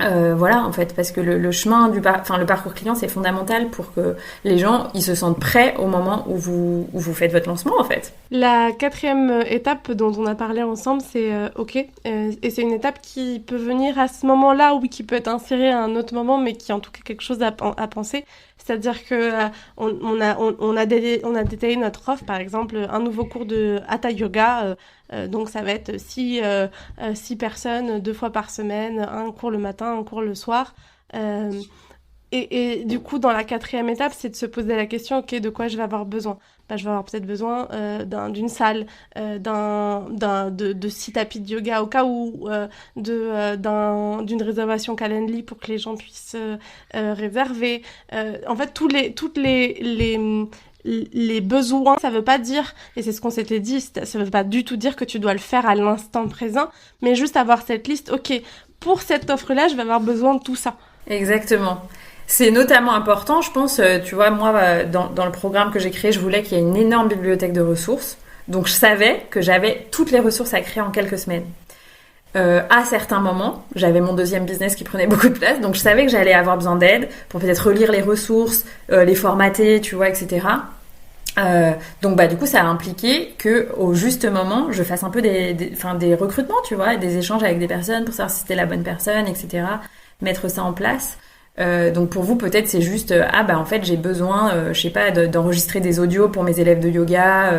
Voilà, en fait, parce que le chemin le parcours client, c'est fondamental pour que les gens ils se sentent prêts au moment où vous faites votre lancement, en fait. La 4e étape dont on a parlé ensemble, c'est OK, et c'est une étape qui peut venir à ce moment-là, ou qui peut être insérée à un autre moment, mais qui est en tout cas quelque chose à penser. C'est-à-dire que on a détaillé notre offre, par exemple, un nouveau cours de Hatha Yoga. Donc ça va être 6 personnes 2 fois par semaine, un cours le matin, un cours le soir. Et du coup, dans la 4e étape, c'est de se poser la question, ok, de quoi je vais avoir besoin ? Je vais avoir peut-être besoin d'une salle, de 6 tapis de yoga au cas où, d'une réservation Calendly pour que les gens puissent réserver. En fait, toutes les les besoins, ça veut pas dire, et c'est ce qu'on s'était dit, ça veut pas du tout dire que tu dois le faire à l'instant présent, mais juste avoir cette liste, ok, pour cette offre-là, je vais avoir besoin de tout ça. Exactement. C'est notamment important, je pense, tu vois, moi, dans le programme que j'ai créé, je voulais qu'il y ait une énorme bibliothèque de ressources. Donc, je savais que j'avais toutes les ressources à créer en quelques semaines. À certains moments, j'avais mon deuxième business qui prenait beaucoup de place, donc je savais que j'allais avoir besoin d'aide pour peut-être relire les ressources, les formater, tu vois, etc. Donc du coup ça a impliqué que au juste moment je fasse un peu des recrutements, tu vois, des échanges avec des personnes pour savoir si c'était la bonne personne, etc. Mettre ça en place. Donc pour vous peut-être c'est juste en fait j'ai besoin je sais pas d'enregistrer des audios pour mes élèves de yoga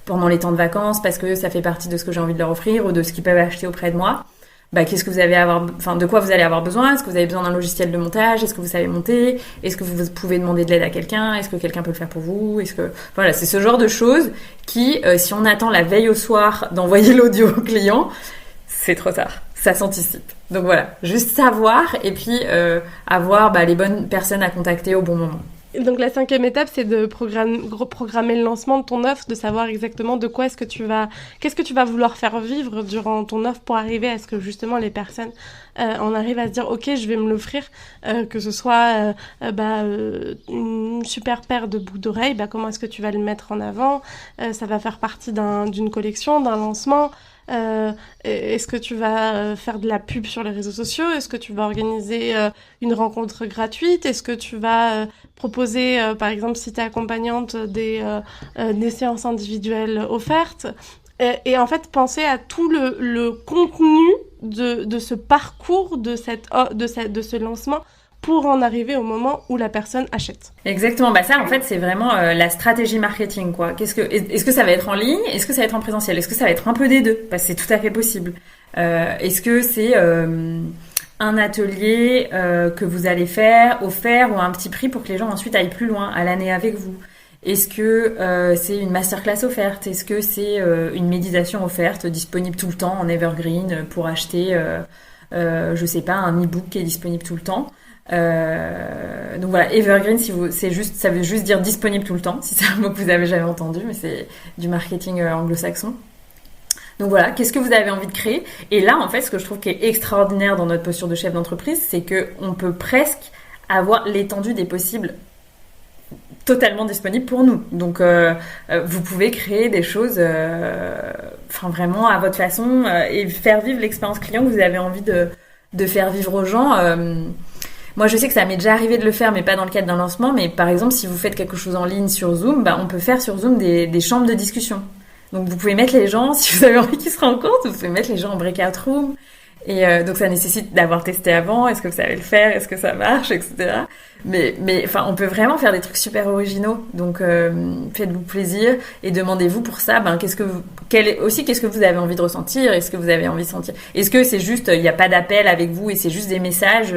pendant les temps de vacances parce que ça fait partie de ce que j'ai envie de leur offrir ou de ce qu'ils peuvent acheter auprès de moi. Qu'est-ce que vous allez avoir, de quoi vous allez avoir besoin? Est-ce que vous avez besoin d'un logiciel de montage? Est-ce que vous savez monter? Est-ce que vous pouvez demander de l'aide à quelqu'un? Est-ce que quelqu'un peut le faire pour vous? Voilà, c'est ce genre de choses qui, si on attend la veille au soir d'envoyer l'audio au client, c'est trop tard. Ça s'anticipe. Donc voilà, juste savoir et puis avoir les bonnes personnes à contacter au bon moment. Donc la 5e étape, c'est de programmer le lancement de ton offre, de savoir exactement de quoi qu'est-ce que tu vas vouloir faire vivre durant ton offre pour arriver à ce que justement les personnes en arrivent à se dire ok, je vais me l'offrir, que ce soit une super paire de boucles d'oreilles, comment est-ce que tu vas le mettre en avant, ça va faire partie d'une collection, d'un lancement. Est-ce que tu vas faire de la pub sur les réseaux sociaux? Est-ce que tu vas organiser une rencontre gratuite? Est-ce que tu vas proposer, par exemple, si tu es accompagnante, des séances individuelles offertes? Et en fait, penser à tout le contenu de ce parcours, de ce lancement, pour en arriver au moment où la personne achète. Exactement, ça en fait c'est vraiment la stratégie marketing quoi. Est-ce que ça va être en ligne? Est-ce que ça va être en présentiel? Est-ce que ça va être un peu des deux? Parce que c'est tout à fait possible. Est-ce que c'est un atelier que vous allez faire offert ou à un petit prix pour que les gens ensuite aillent plus loin à l'année avec vous? Est-ce que c'est une masterclass offerte? Est-ce que c'est une méditation offerte disponible tout le temps en evergreen pour acheter je sais pas, un e-book qui est disponible tout le temps? Donc voilà, evergreen, ça veut juste dire disponible tout le temps, si c'est un mot que vous avez jamais entendu, mais c'est du marketing anglo-saxon. Donc voilà, qu'est-ce que vous avez envie de créer? Et là, en fait, ce que je trouve qui est extraordinaire dans notre posture de chef d'entreprise, c'est qu'on peut presque avoir l'étendue des possibles totalement disponible pour nous. Donc vous pouvez créer des choses vraiment à votre façon et faire vivre l'expérience client que vous avez envie de faire vivre aux gens. Moi, je sais que ça m'est déjà arrivé de le faire, mais pas dans le cadre d'un lancement. Mais par exemple, si vous faites quelque chose en ligne sur Zoom, on peut faire sur Zoom des chambres de discussion. Donc, vous pouvez mettre les gens, si vous avez envie qu'ils se rencontrent, vous pouvez mettre les gens en breakout room. Et donc, ça nécessite d'avoir testé avant. Est-ce que vous savez le faire? Est-ce que ça marche? Etc. Mais on peut vraiment faire des trucs super originaux. Donc, faites-vous plaisir et demandez-vous pour ça, qu'est-ce que vous avez envie de ressentir? Est-ce que vous avez envie de sentir? Est-ce que c'est juste, il n'y a pas d'appel avec vous et c'est juste des messages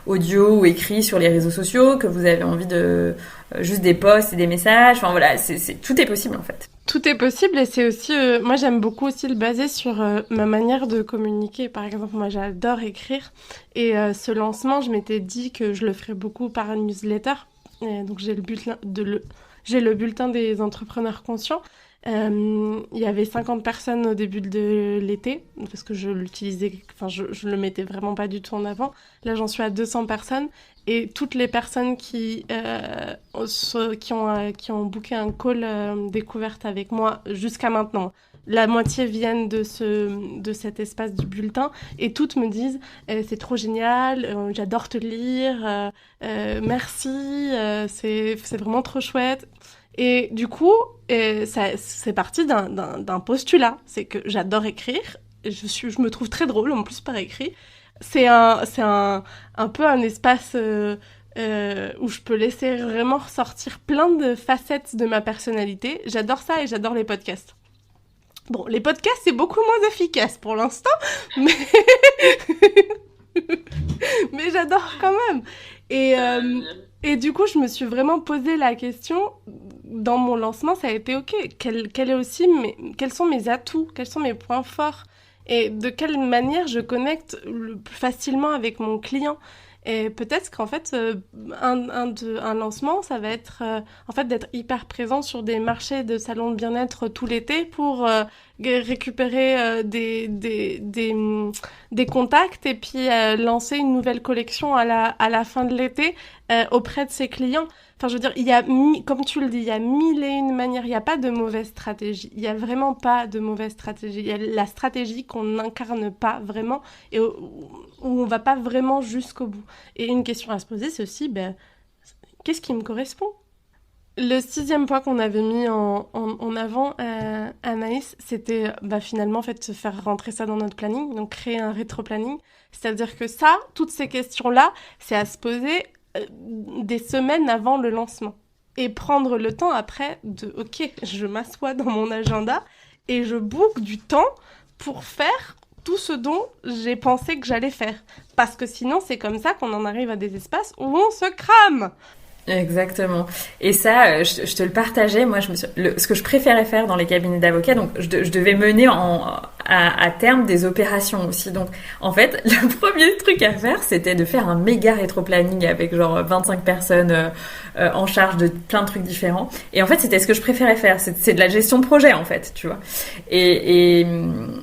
audio ou écrits sur les réseaux sociaux que vous avez envie de juste des posts et des messages? Voilà, tout est possible en fait. Tout est possible et c'est aussi, moi j'aime beaucoup aussi le baser sur ma manière de communiquer. Par exemple, moi j'adore écrire et ce lancement, je m'étais dit que je le ferais beaucoup par newsletter. Et donc j'ai le bulletin des entrepreneurs conscients. Il y avait 50 personnes au début de l'été parce que je l'utilisais, je le mettais vraiment pas du tout en avant. Là j'en suis à 200 personnes et toutes les personnes qui ont booké un call découverte avec moi jusqu'à maintenant, la moitié viennent de cet espace du bulletin et toutes me disent c'est trop génial, j'adore te lire, merci, c'est vraiment trop chouette. Et du coup, c'est parti d'un postulat, c'est que j'adore écrire, je me trouve très drôle en plus par écrit. C'est un peu un espace où je peux laisser vraiment ressortir plein de facettes de ma personnalité. J'adore ça et j'adore les podcasts. Bon, les podcasts, c'est beaucoup moins efficace pour l'instant, mais j'adore quand même. Et du coup, je me suis vraiment posé la question, dans mon lancement, ça a été ok, quels sont mes atouts, quels sont mes points forts et de quelle manière je connecte le plus facilement avec mon client. Et peut-être qu'en fait, un lancement, ça va être en fait d'être hyper présent sur des marchés de salons de bien-être tout l'été pour récupérer des contacts et puis lancer une nouvelle collection à la fin de l'été auprès de ses clients. Enfin, je veux dire, comme tu le dis, il y a mille et une manières. Il n'y a pas de mauvaise stratégie. Il n'y a vraiment pas de mauvaise stratégie. Il y a la stratégie qu'on n'incarne pas vraiment et où on ne va pas vraiment jusqu'au bout. Et une question à se poser, c'est aussi, qu'est-ce qui me correspond ? Le 6e point qu'on avait mis en avant, Anaïs, c'était finalement en fait, faire rentrer ça dans notre planning, donc créer un rétro-planning. C'est-à-dire que ça, toutes ces questions-là, c'est à se poser des semaines avant le lancement. Et prendre le temps après ok, je m'assois dans mon agenda et je book du temps pour faire tout ce dont j'ai pensé que j'allais faire. Parce que sinon, c'est comme ça qu'on en arrive à des espaces où on se crame. Exactement. Et ça, je te le partageais. Moi, ce que je préférais faire dans les cabinets d'avocats, donc je devais mener à terme des opérations aussi. Donc, en fait, le premier truc à faire, c'était de faire un méga rétro-planning avec genre 25 personnes en charge de plein de trucs différents. Et en fait, c'était ce que je préférais faire. C'est de la gestion de projet, en fait, tu vois. Et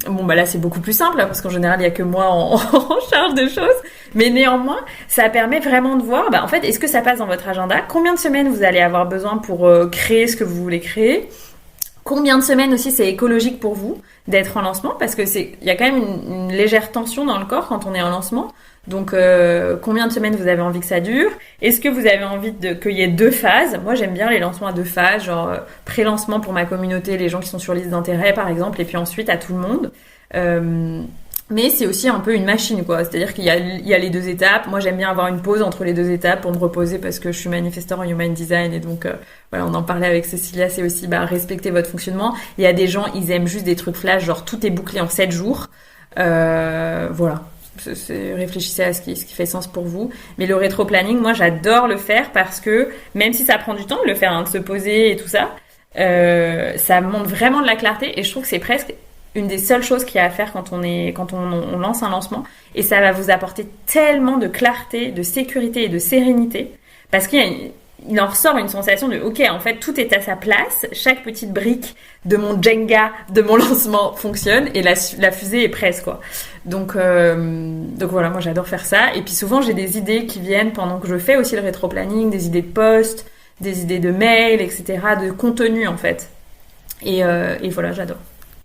bon, là, c'est beaucoup plus simple, parce qu'en général, il y a que moi en charge des choses. Mais néanmoins, ça permet vraiment de voir, en fait, est-ce que ça passe dans votre agenda ? Combien de semaines vous allez avoir besoin pour créer ce que vous voulez créer ? Combien de semaines aussi c'est écologique pour vous d'être en lancement ? Parce que il y a quand même une légère tension dans le corps quand on est en lancement. Donc, combien de semaines vous avez envie que ça dure ? Est-ce que vous avez envie qu'il y ait 2 phases ? Moi, j'aime bien les lancements à 2 phases, genre pré-lancement pour ma communauté, les gens qui sont sur liste d'intérêt, par exemple, et puis ensuite à tout le monde. Mais c'est aussi un peu une machine, quoi. C'est-à-dire qu'il y a les 2 étapes. Moi, j'aime bien avoir une pause entre les 2 étapes pour me reposer parce que je suis manifesteur en Human Design et donc, voilà, on en parlait avec Cécilia, c'est aussi, respecter votre fonctionnement. Il y a des gens, ils aiment juste des trucs flash, genre tout est bouclé en 7 jours. Voilà. Réfléchissez à ce qui fait sens pour vous. Mais le rétro-planning, moi, j'adore le faire parce que, même si ça prend du temps de le faire, de se poser et tout ça, ça montre vraiment de la clarté et je trouve que c'est presque une des seules choses qu'il y a à faire quand on lance un lancement, et ça va vous apporter tellement de clarté, de sécurité et de sérénité, parce qu'il en ressort une sensation de ok, en fait tout est à sa place, chaque petite brique de mon Jenga de mon lancement fonctionne et la fusée est prête, quoi. Donc voilà, moi j'adore faire ça, et puis souvent j'ai des idées qui viennent pendant que je fais aussi le rétro-planning, des idées de posts, des idées de mails, etc., de contenu en fait, et voilà, j'adore.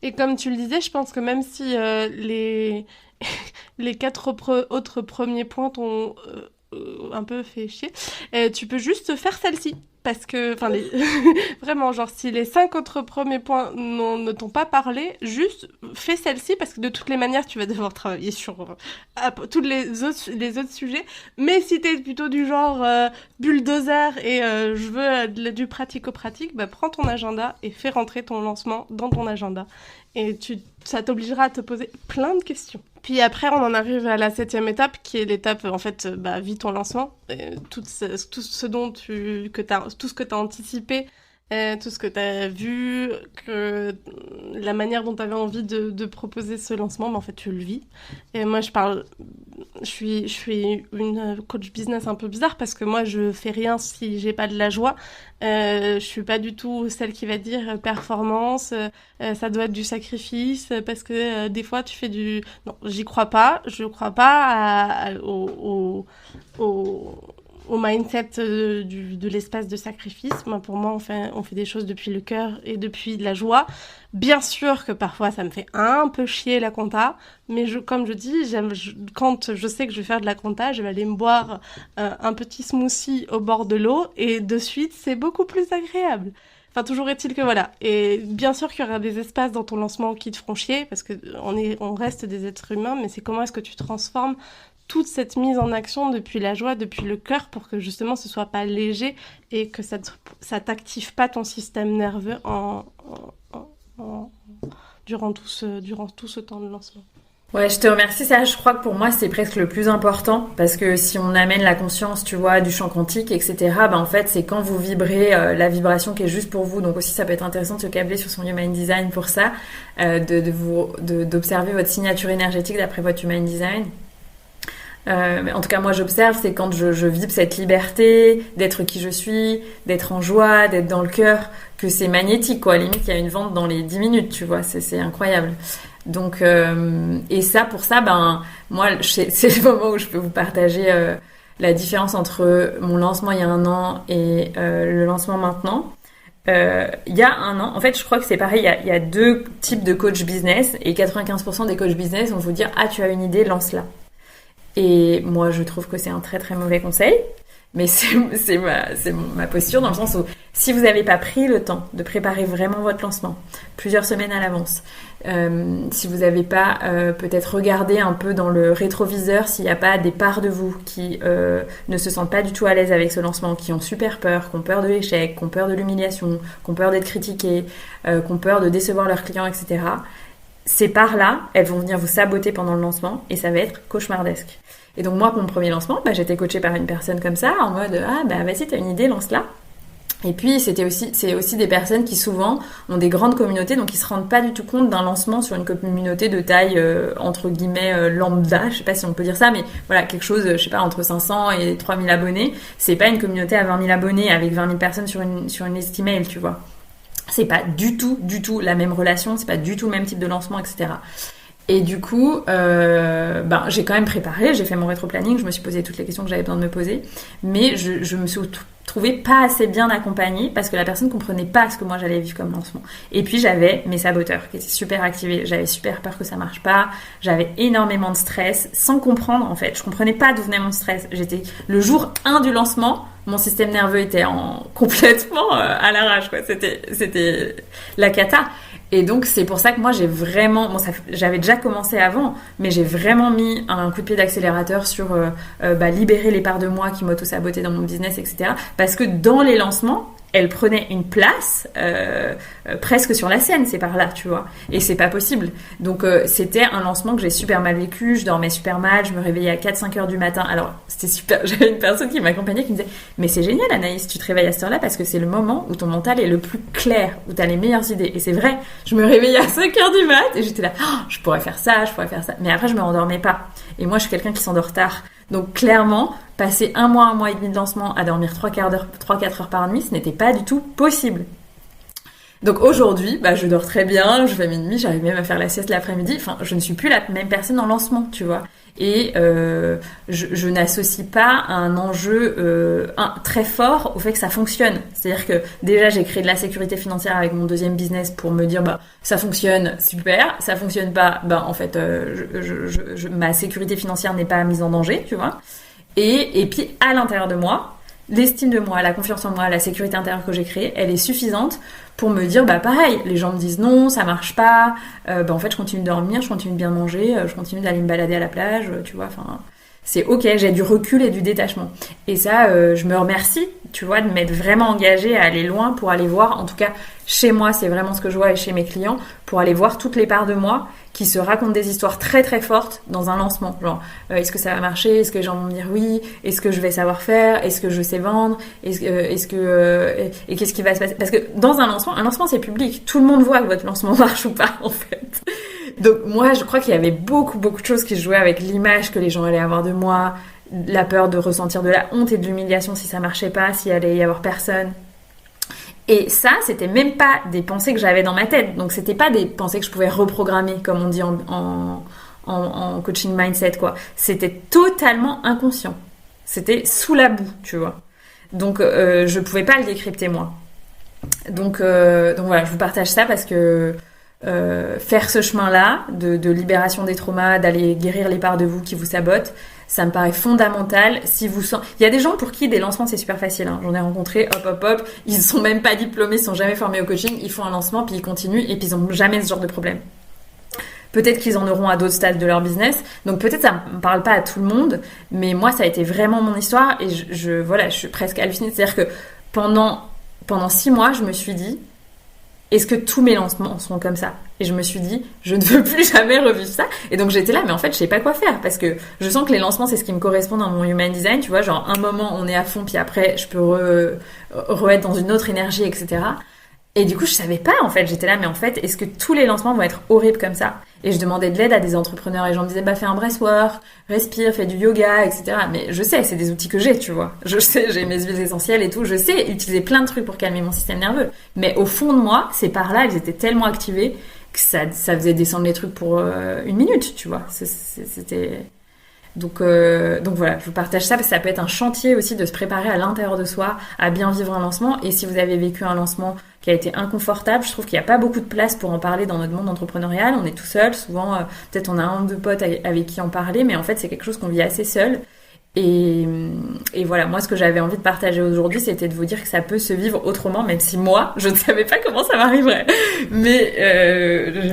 Et comme tu le disais, je pense que même si les 4 autres premiers points t'ont un peu fait chier, tu peux juste faire celle-ci. Parce que, vraiment, genre, si les 5 autres premiers points ne t'ont pas parlé, juste fais celle-ci, parce que de toutes les manières, tu vas devoir travailler sur tous les autres sujets. Mais si t'es plutôt du genre bulldozer et je veux du pratico-pratique, prends ton agenda et fais rentrer ton lancement dans ton agenda. Et ça t'obligera à te poser plein de questions. Puis après, on en arrive à la 7e étape, qui est l'étape, en fait, vis ton lancement. Tout ce que tu as anticipé, tout ce que tu as vu, la manière dont tu avais envie de proposer ce lancement, en fait, tu le vis. Et moi, je suis une coach business un peu bizarre parce que moi, je fais rien si j'ai pas de la joie. Je suis pas du tout celle qui va dire performance, ça doit être du sacrifice parce que des fois tu fais du... Non, j'y crois pas. Je crois pas au mindset de l'espace de sacrifice. Moi, pour moi, on fait des choses depuis le cœur et depuis la joie. Bien sûr que parfois, ça me fait un peu chier la compta, mais comme je dis, quand je sais que je vais faire de la compta, je vais aller me boire un petit smoothie au bord de l'eau et de suite, c'est beaucoup plus agréable. Enfin, toujours est-il que voilà. Et bien sûr qu'il y aura des espaces dans ton lancement qui te feront chier, parce que on reste des êtres humains, mais c'est comment est-ce que tu transformes toute cette mise en action depuis la joie, depuis le cœur, pour que justement ce soit pas léger et que ça t'active pas ton système nerveux durant tout ce temps de lancement. Ouais, je te remercie. Ça, je crois que pour moi, c'est presque le plus important, parce que si on amène la conscience, tu vois, du champ quantique, etc., en fait, c'est quand vous vibrez la vibration qui est juste pour vous. Donc aussi, ça peut être intéressant de se câbler sur son Human Design pour ça, d'observer votre signature énergétique d'après votre Human Design. Mais en tout cas, moi, j'observe, c'est quand je vibre cette liberté d'être qui je suis, d'être en joie, d'être dans le cœur, que c'est magnétique, quoi. À la limite, il y a une vente dans les 10 minutes, tu vois, c'est incroyable. Donc, et ça, pour ça, moi, c'est le moment où je peux vous partager la différence entre mon lancement il y a un an et le lancement maintenant. Il y a un an, en fait, je crois que c'est pareil, il y a 2 types de coach business, et 95% des coachs business vont vous dire « Ah, tu as une idée, lance-la ». Et moi, je trouve que c'est un très très mauvais conseil, mais c'est ma posture, dans le sens où si vous n'avez pas pris le temps de préparer vraiment votre lancement, plusieurs semaines à l'avance, si vous n'avez pas peut-être regardé un peu dans le rétroviseur s'il n'y a pas des parts de vous qui ne se sentent pas du tout à l'aise avec ce lancement, qui ont super peur, qui ont peur de l'échec, qui ont peur de l'humiliation, qui ont peur d'être critiquées, qui ont peur de décevoir leurs clients, etc. Ces parts-là, elles vont venir vous saboter pendant le lancement et ça va être cauchemardesque. Et donc moi, pour mon premier lancement, j'étais coachée par une personne comme ça, en mode « Ah, vas-y, t'as une idée, lance-la ». Et puis, c'est aussi des personnes qui souvent ont des grandes communautés, donc ils se rendent pas du tout compte d'un lancement sur une communauté de taille, entre guillemets, lambda, je sais pas si on peut dire ça, mais voilà, quelque chose, je sais pas, entre 500 et 3000 abonnés. C'est pas une communauté à 20 000 abonnés avec 20 000 personnes sur une liste email, tu vois. C'est pas du tout la même relation, c'est pas du tout le même type de lancement, etc. Et du coup, j'ai quand même préparé, j'ai fait mon rétro-planning, je me suis posé toutes les questions que j'avais besoin de me poser, mais je me suis trouvée pas assez bien accompagnée parce que la personne comprenait pas ce que moi j'allais vivre comme lancement. Et puis j'avais mes saboteurs qui étaient super activés, j'avais super peur que ça marche pas, j'avais énormément de stress, sans comprendre en fait, je comprenais pas d'où venait mon stress. Le jour 1 du lancement, mon système nerveux était complètement à l'arrache, quoi. C'était la cata. Et donc, c'est pour ça que moi, j'avais déjà commencé avant, mais j'ai vraiment mis un coup de pied d'accélérateur sur libérer les parts de moi qui m'auto-sabotaient dans mon business, etc. Parce que dans les lancements, elle prenait une place presque sur la scène, ces parts-là, tu vois. Et c'est pas possible. Donc, c'était un lancement que j'ai super mal vécu. Je dormais super mal. Je me réveillais à 4-5 heures du matin. Alors, c'était super. J'avais une personne qui m'accompagnait qui me disait « Mais c'est génial, Anaïs, tu te réveilles à cette heure-là parce que c'est le moment où ton mental est le plus clair, où t'as les meilleures idées. » Et c'est vrai. Je me réveillais à 5 heures du mat et j'étais là « Oh, je pourrais faire ça, je pourrais faire ça. » Mais après, je me rendormais pas. Et moi, je suis quelqu'un qui s'endort tard. Donc clairement, passer un mois et demi de lancement à dormir 3-4 heures par nuit, ce n'était pas du tout possible. Donc aujourd'hui, je dors très bien, je fais mes nuits, j'arrive même à faire la sieste l'après-midi. Enfin, je ne suis plus la même personne en lancement, tu vois. Et je n'associe pas un enjeu très fort au fait que ça fonctionne. C'est-à-dire que déjà, j'ai créé de la sécurité financière avec mon deuxième business pour me dire ça fonctionne, super. Ça fonctionne pas, en fait, ma sécurité financière n'est pas mise en danger, tu vois. Et puis à l'intérieur de moi, l'estime de moi, la confiance en moi, la sécurité intérieure que j'ai créée, elle est suffisante pour me dire pareil, les gens me disent non, ça marche pas, en fait je continue de dormir, je continue de bien manger, je continue d'aller me balader à la plage, tu vois, enfin c'est ok, j'ai du recul et du détachement. Et ça, je me remercie, tu vois, de m'être vraiment engagée à aller loin pour aller voir, en tout cas chez moi, c'est vraiment ce que je vois et chez mes clients, pour aller voir toutes les parts de moi qui se racontent des histoires très très fortes dans un lancement. Genre, est-ce que ça va marcher? Est-ce que les gens vont me dire oui? Est-ce que je vais savoir faire? Est-ce que je sais vendre? Et qu'est-ce qui va se passer? Parce que dans un lancement c'est public. Tout le monde voit que votre lancement marche ou pas, en fait. Donc moi, je crois qu'il y avait beaucoup de choses qui se jouaient avec l'image que les gens allaient avoir de moi, la peur de ressentir de la honte et de l'humiliation si ça marchait pas, s'il allait y avoir personne. Et ça, c'était même pas des pensées que j'avais dans ma tête. Donc, c'était pas des pensées que je pouvais reprogrammer, comme on dit en coaching mindset, quoi. C'était totalement inconscient. C'était sous la boue, tu vois. Donc, je pouvais pas le décrypter, moi. Donc voilà, je vous partage ça parce que faire ce chemin-là de libération des traumas, d'aller guérir les parts de vous qui vous sabotent, ça me paraît fondamental. Il y a des gens pour qui des lancements c'est super facile, hein. J'en ai rencontré, hop, ils sont même pas diplômés, ils sont jamais formés au coaching, ils font un lancement puis ils continuent et puis ils ont jamais ce genre de problème. Peut-être qu'ils en auront à d'autres stades de leur business, donc peut-être ça me parle pas à tout le monde, mais moi ça a été vraiment mon histoire et je suis presque hallucinée. C'est-à-dire que pendant 6 mois, je me suis dit, est-ce que tous mes lancements seront comme ça? Et je me suis dit, je ne veux plus jamais revivre ça. Et donc j'étais là, mais en fait, je sais pas quoi faire parce que je sens que les lancements, c'est ce qui me correspond dans mon human design. Tu vois, genre un moment, on est à fond, puis après, je peux re-être dans une autre énergie, etc. Et du coup, je savais pas, en fait. J'étais là, mais en fait, est-ce que tous les lancements vont être horribles comme ça? Et je demandais de l'aide à des entrepreneurs et les gens me disaient, bah, fais un breathwork, respire, fais du yoga, etc. Mais je sais, c'est des outils que j'ai, tu vois. Je sais, j'ai mes huiles essentielles et tout. Je sais utiliser plein de trucs pour calmer mon système nerveux. Mais au fond de moi, ces parts-là, elles étaient tellement activées que ça faisait descendre les trucs pour 1 minute, tu vois. C'était... Donc voilà, je vous partage ça parce que ça peut être un chantier aussi de se préparer à l'intérieur de soi, à bien vivre un lancement. Et si vous avez vécu un lancement qui a été inconfortable, je trouve qu'il n'y a pas beaucoup de place pour en parler dans notre monde entrepreneurial. On est tout seul, souvent peut-être on a un ou deux potes avec qui en parler, mais en fait c'est quelque chose qu'on vit assez seul. Et voilà, moi ce que j'avais envie de partager aujourd'hui, c'était de vous dire que ça peut se vivre autrement, même si moi, je ne savais pas comment ça m'arriverait. Mais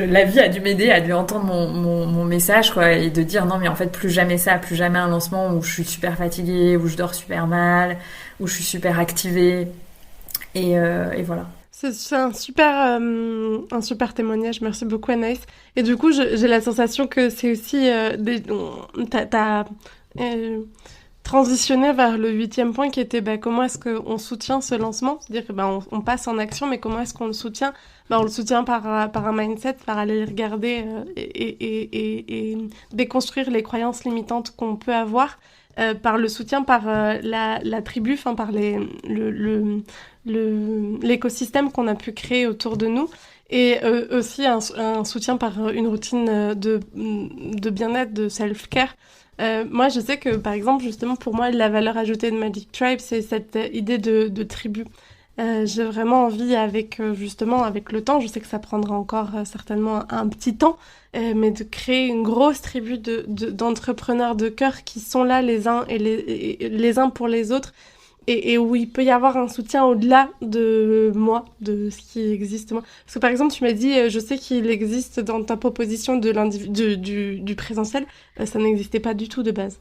la vie a dû m'aider, a dû entendre mon message, quoi, et de dire non mais en fait plus jamais ça, plus jamais un lancement où je suis super fatiguée, où je dors super mal, où je suis super activée. Et voilà. C'est un super témoignage. Merci beaucoup, Anaïs. Et du coup, j'ai la sensation que c'est aussi t'as transitionné vers le 8e point qui était comment est-ce qu'on soutient ce lancement? C'est-à-dire que on passe en action, mais comment est-ce qu'on le soutient? On le soutient par un mindset, par aller regarder et déconstruire les croyances limitantes qu'on peut avoir, par le soutien par la tribu, par l'écosystème qu'on a pu créer autour de nous. Et aussi un soutien par une routine de bien-être, de self-care. Moi, je sais que, par exemple, justement, pour moi, la valeur ajoutée de Magic Tribe, c'est cette idée de tribu. J'ai vraiment envie, justement, avec le temps, je sais que ça prendra encore certainement un petit temps, mais de créer une grosse tribu d'entrepreneurs de cœur qui sont là les uns et les uns pour les autres, et où il peut y avoir un soutien au-delà de moi, de ce qui existe moi. Parce que par exemple, tu m'as dit, je sais qu'il existe dans ta proposition du présentiel, ça n'existait pas du tout de base.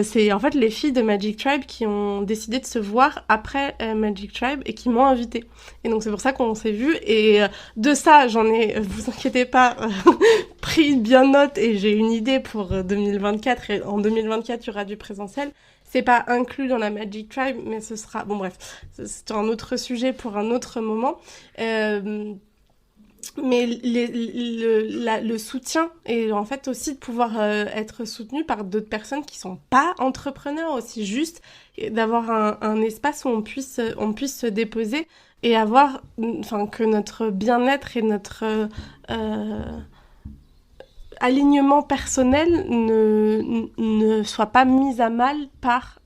C'est en fait les filles de Magic Tribe qui ont décidé de se voir après Magic Tribe et qui m'ont invitée. Et donc c'est pour ça qu'on s'est vus, et de ça, j'en ai, vous inquiétez pas, pris bien note, et j'ai une idée pour 2024, et en 2024, il y aura du présentiel. C'est pas inclus dans la Magic Tribe, mais ce sera... Bon, bref, c'est un autre sujet pour un autre moment. Mais le soutien, et en fait aussi de pouvoir être soutenu par d'autres personnes qui sont pas entrepreneurs, aussi juste d'avoir un espace où on puisse se déposer et avoir... que notre bien-être et notre... alignement personnel ne soit pas mis à mal par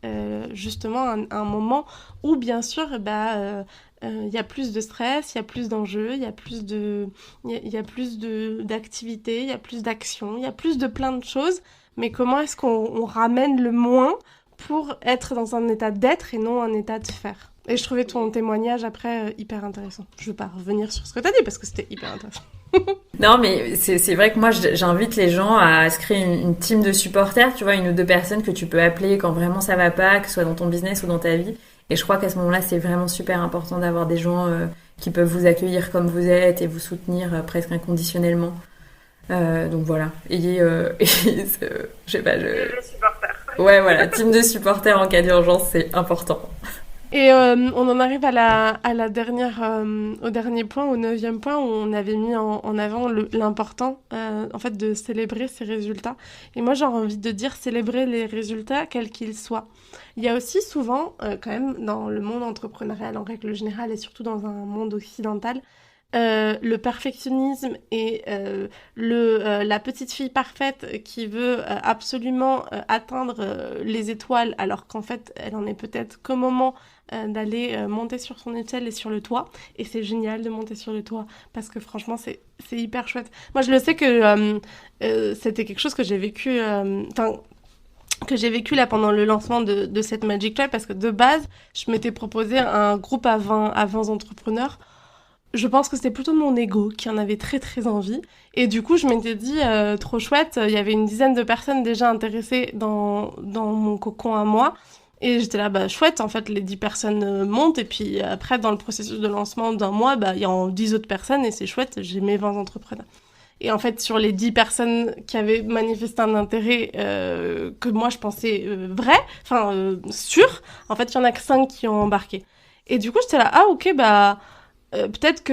justement un moment où bien sûr y a plus de stress, il y a plus d'enjeux, il y a plus d'activités, il y a plus d'actions, il y a plus de plein de choses, mais comment est-ce qu'on ramène le moins pour être dans un état d'être et non un état de faire? Et je trouvais ton témoignage après hyper intéressant. Je veux pas revenir sur ce que t'as dit parce que c'était hyper intéressant. Non, mais c'est vrai que moi, j'invite les gens à se créer une team de supporters, tu vois, 1 ou 2 personnes que tu peux appeler quand vraiment ça va pas, que ce soit dans ton business ou dans ta vie. Et je crois qu'à ce moment-là, c'est vraiment super important d'avoir des gens qui peuvent vous accueillir comme vous êtes et vous soutenir presque inconditionnellement. Donc voilà. Je sais pas, Ouais, voilà, team de supporters en cas d'urgence, c'est important. Et on en arrive à la dernière, au dernier point, au 9e point, où on avait mis en avant l'important, en fait, de célébrer ses résultats. Et moi, j'ai envie de dire célébrer les résultats, quels qu'ils soient. Il y a aussi souvent, quand même, dans le monde entrepreneurial en règle générale, et surtout dans un monde occidental, le perfectionnisme et la petite fille parfaite qui veut absolument atteindre les étoiles, alors qu'en fait, elle en est peut-être qu'au moment d'aller monter sur son échelle et sur le toit. Et c'est génial de monter sur le toit, parce que franchement, c'est hyper chouette. Moi, je le sais que c'était quelque chose que j'ai vécu... que j'ai vécu là pendant le lancement de cette Magic Tribe, parce que de base, je m'étais proposé un groupe à 20 entrepreneurs. Je pense que c'était plutôt mon ego qui en avait très très envie. Et du coup, je m'étais dit, trop chouette, il y avait une dizaine de personnes déjà intéressées dans mon cocon à moi. Et j'étais là, chouette, en fait, les 10 personnes montent. Et puis après, dans le processus de lancement d'un mois, il y a 10 autres personnes et c'est chouette, j'ai mes 20 entrepreneurs. Et en fait, sur les 10 personnes qui avaient manifesté un intérêt que moi, je pensais vrai, sûr, en fait, il y en a que 5 qui ont embarqué. Et du coup, j'étais là, ok, peut-être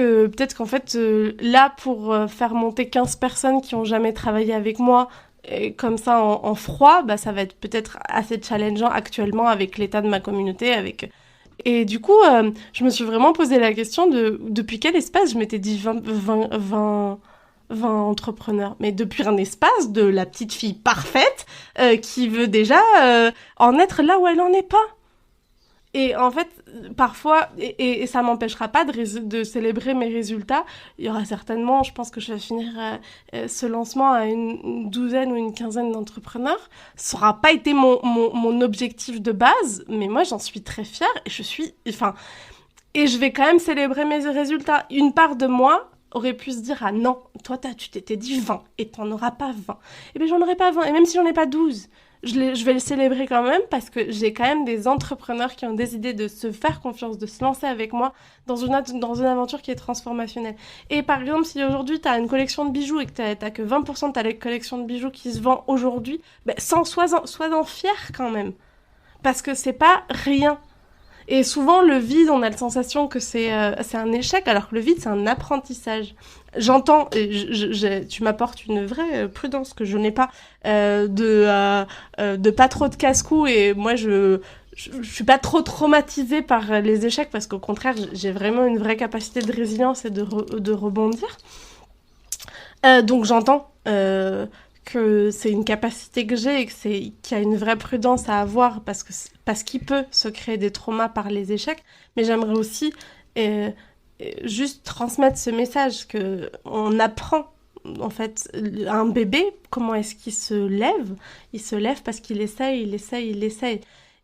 qu'en fait, là, pour faire monter 15 personnes qui ont jamais travaillé avec moi, et comme ça en froid, bah, ça va être peut-être assez challengeant actuellement avec l'état de ma communauté, Et du coup, je me suis vraiment posé la question de depuis quel espace je m'étais dit 20 entrepreneurs. Mais depuis un espace de la petite fille parfaite qui veut déjà en être là où elle en est pas. Et en fait, parfois, et ça m'empêchera pas de célébrer mes résultats. Il y aura certainement, je pense que je vais finir ce lancement à une douzaine ou une quinzaine d'entrepreneurs. Ça n'aura pas été mon objectif de base, mais moi, j'en suis très fière et je vais quand même célébrer mes résultats. Une part de moi aurait pu se dire, ah non, toi, tu t'étais dit 20 et t'en auras pas 20. Et bien, j'en aurai pas 20, et même si j'en ai pas 12, je vais le célébrer quand même parce que j'ai quand même des entrepreneurs qui ont décidé de se faire confiance, de se lancer avec moi dans une aventure qui est transformationnelle. Et par exemple, si aujourd'hui tu as une collection de bijoux et que t'as que 20% de ta collection de bijoux qui se vend aujourd'hui, ben, sois-en fier quand même. Parce que c'est pas rien. Et souvent, le vide, on a la sensation que c'est un échec, alors que le vide, c'est un apprentissage. J'entends, tu m'apportes une vraie prudence que je n'ai pas, de pas trop de casse-cou, et moi, je suis pas trop traumatisée par les échecs, parce qu'au contraire, j'ai vraiment une vraie capacité de résilience et de rebondir. Donc j'entends que c'est une capacité que j'ai et qu'il y a une vraie prudence à avoir parce qu'il peut se créer des traumas par les échecs, mais j'aimerais aussi juste transmettre ce message qu'on apprend. En fait, un bébé, comment est-ce qu'il se lève ? Il se lève parce qu'il essaye.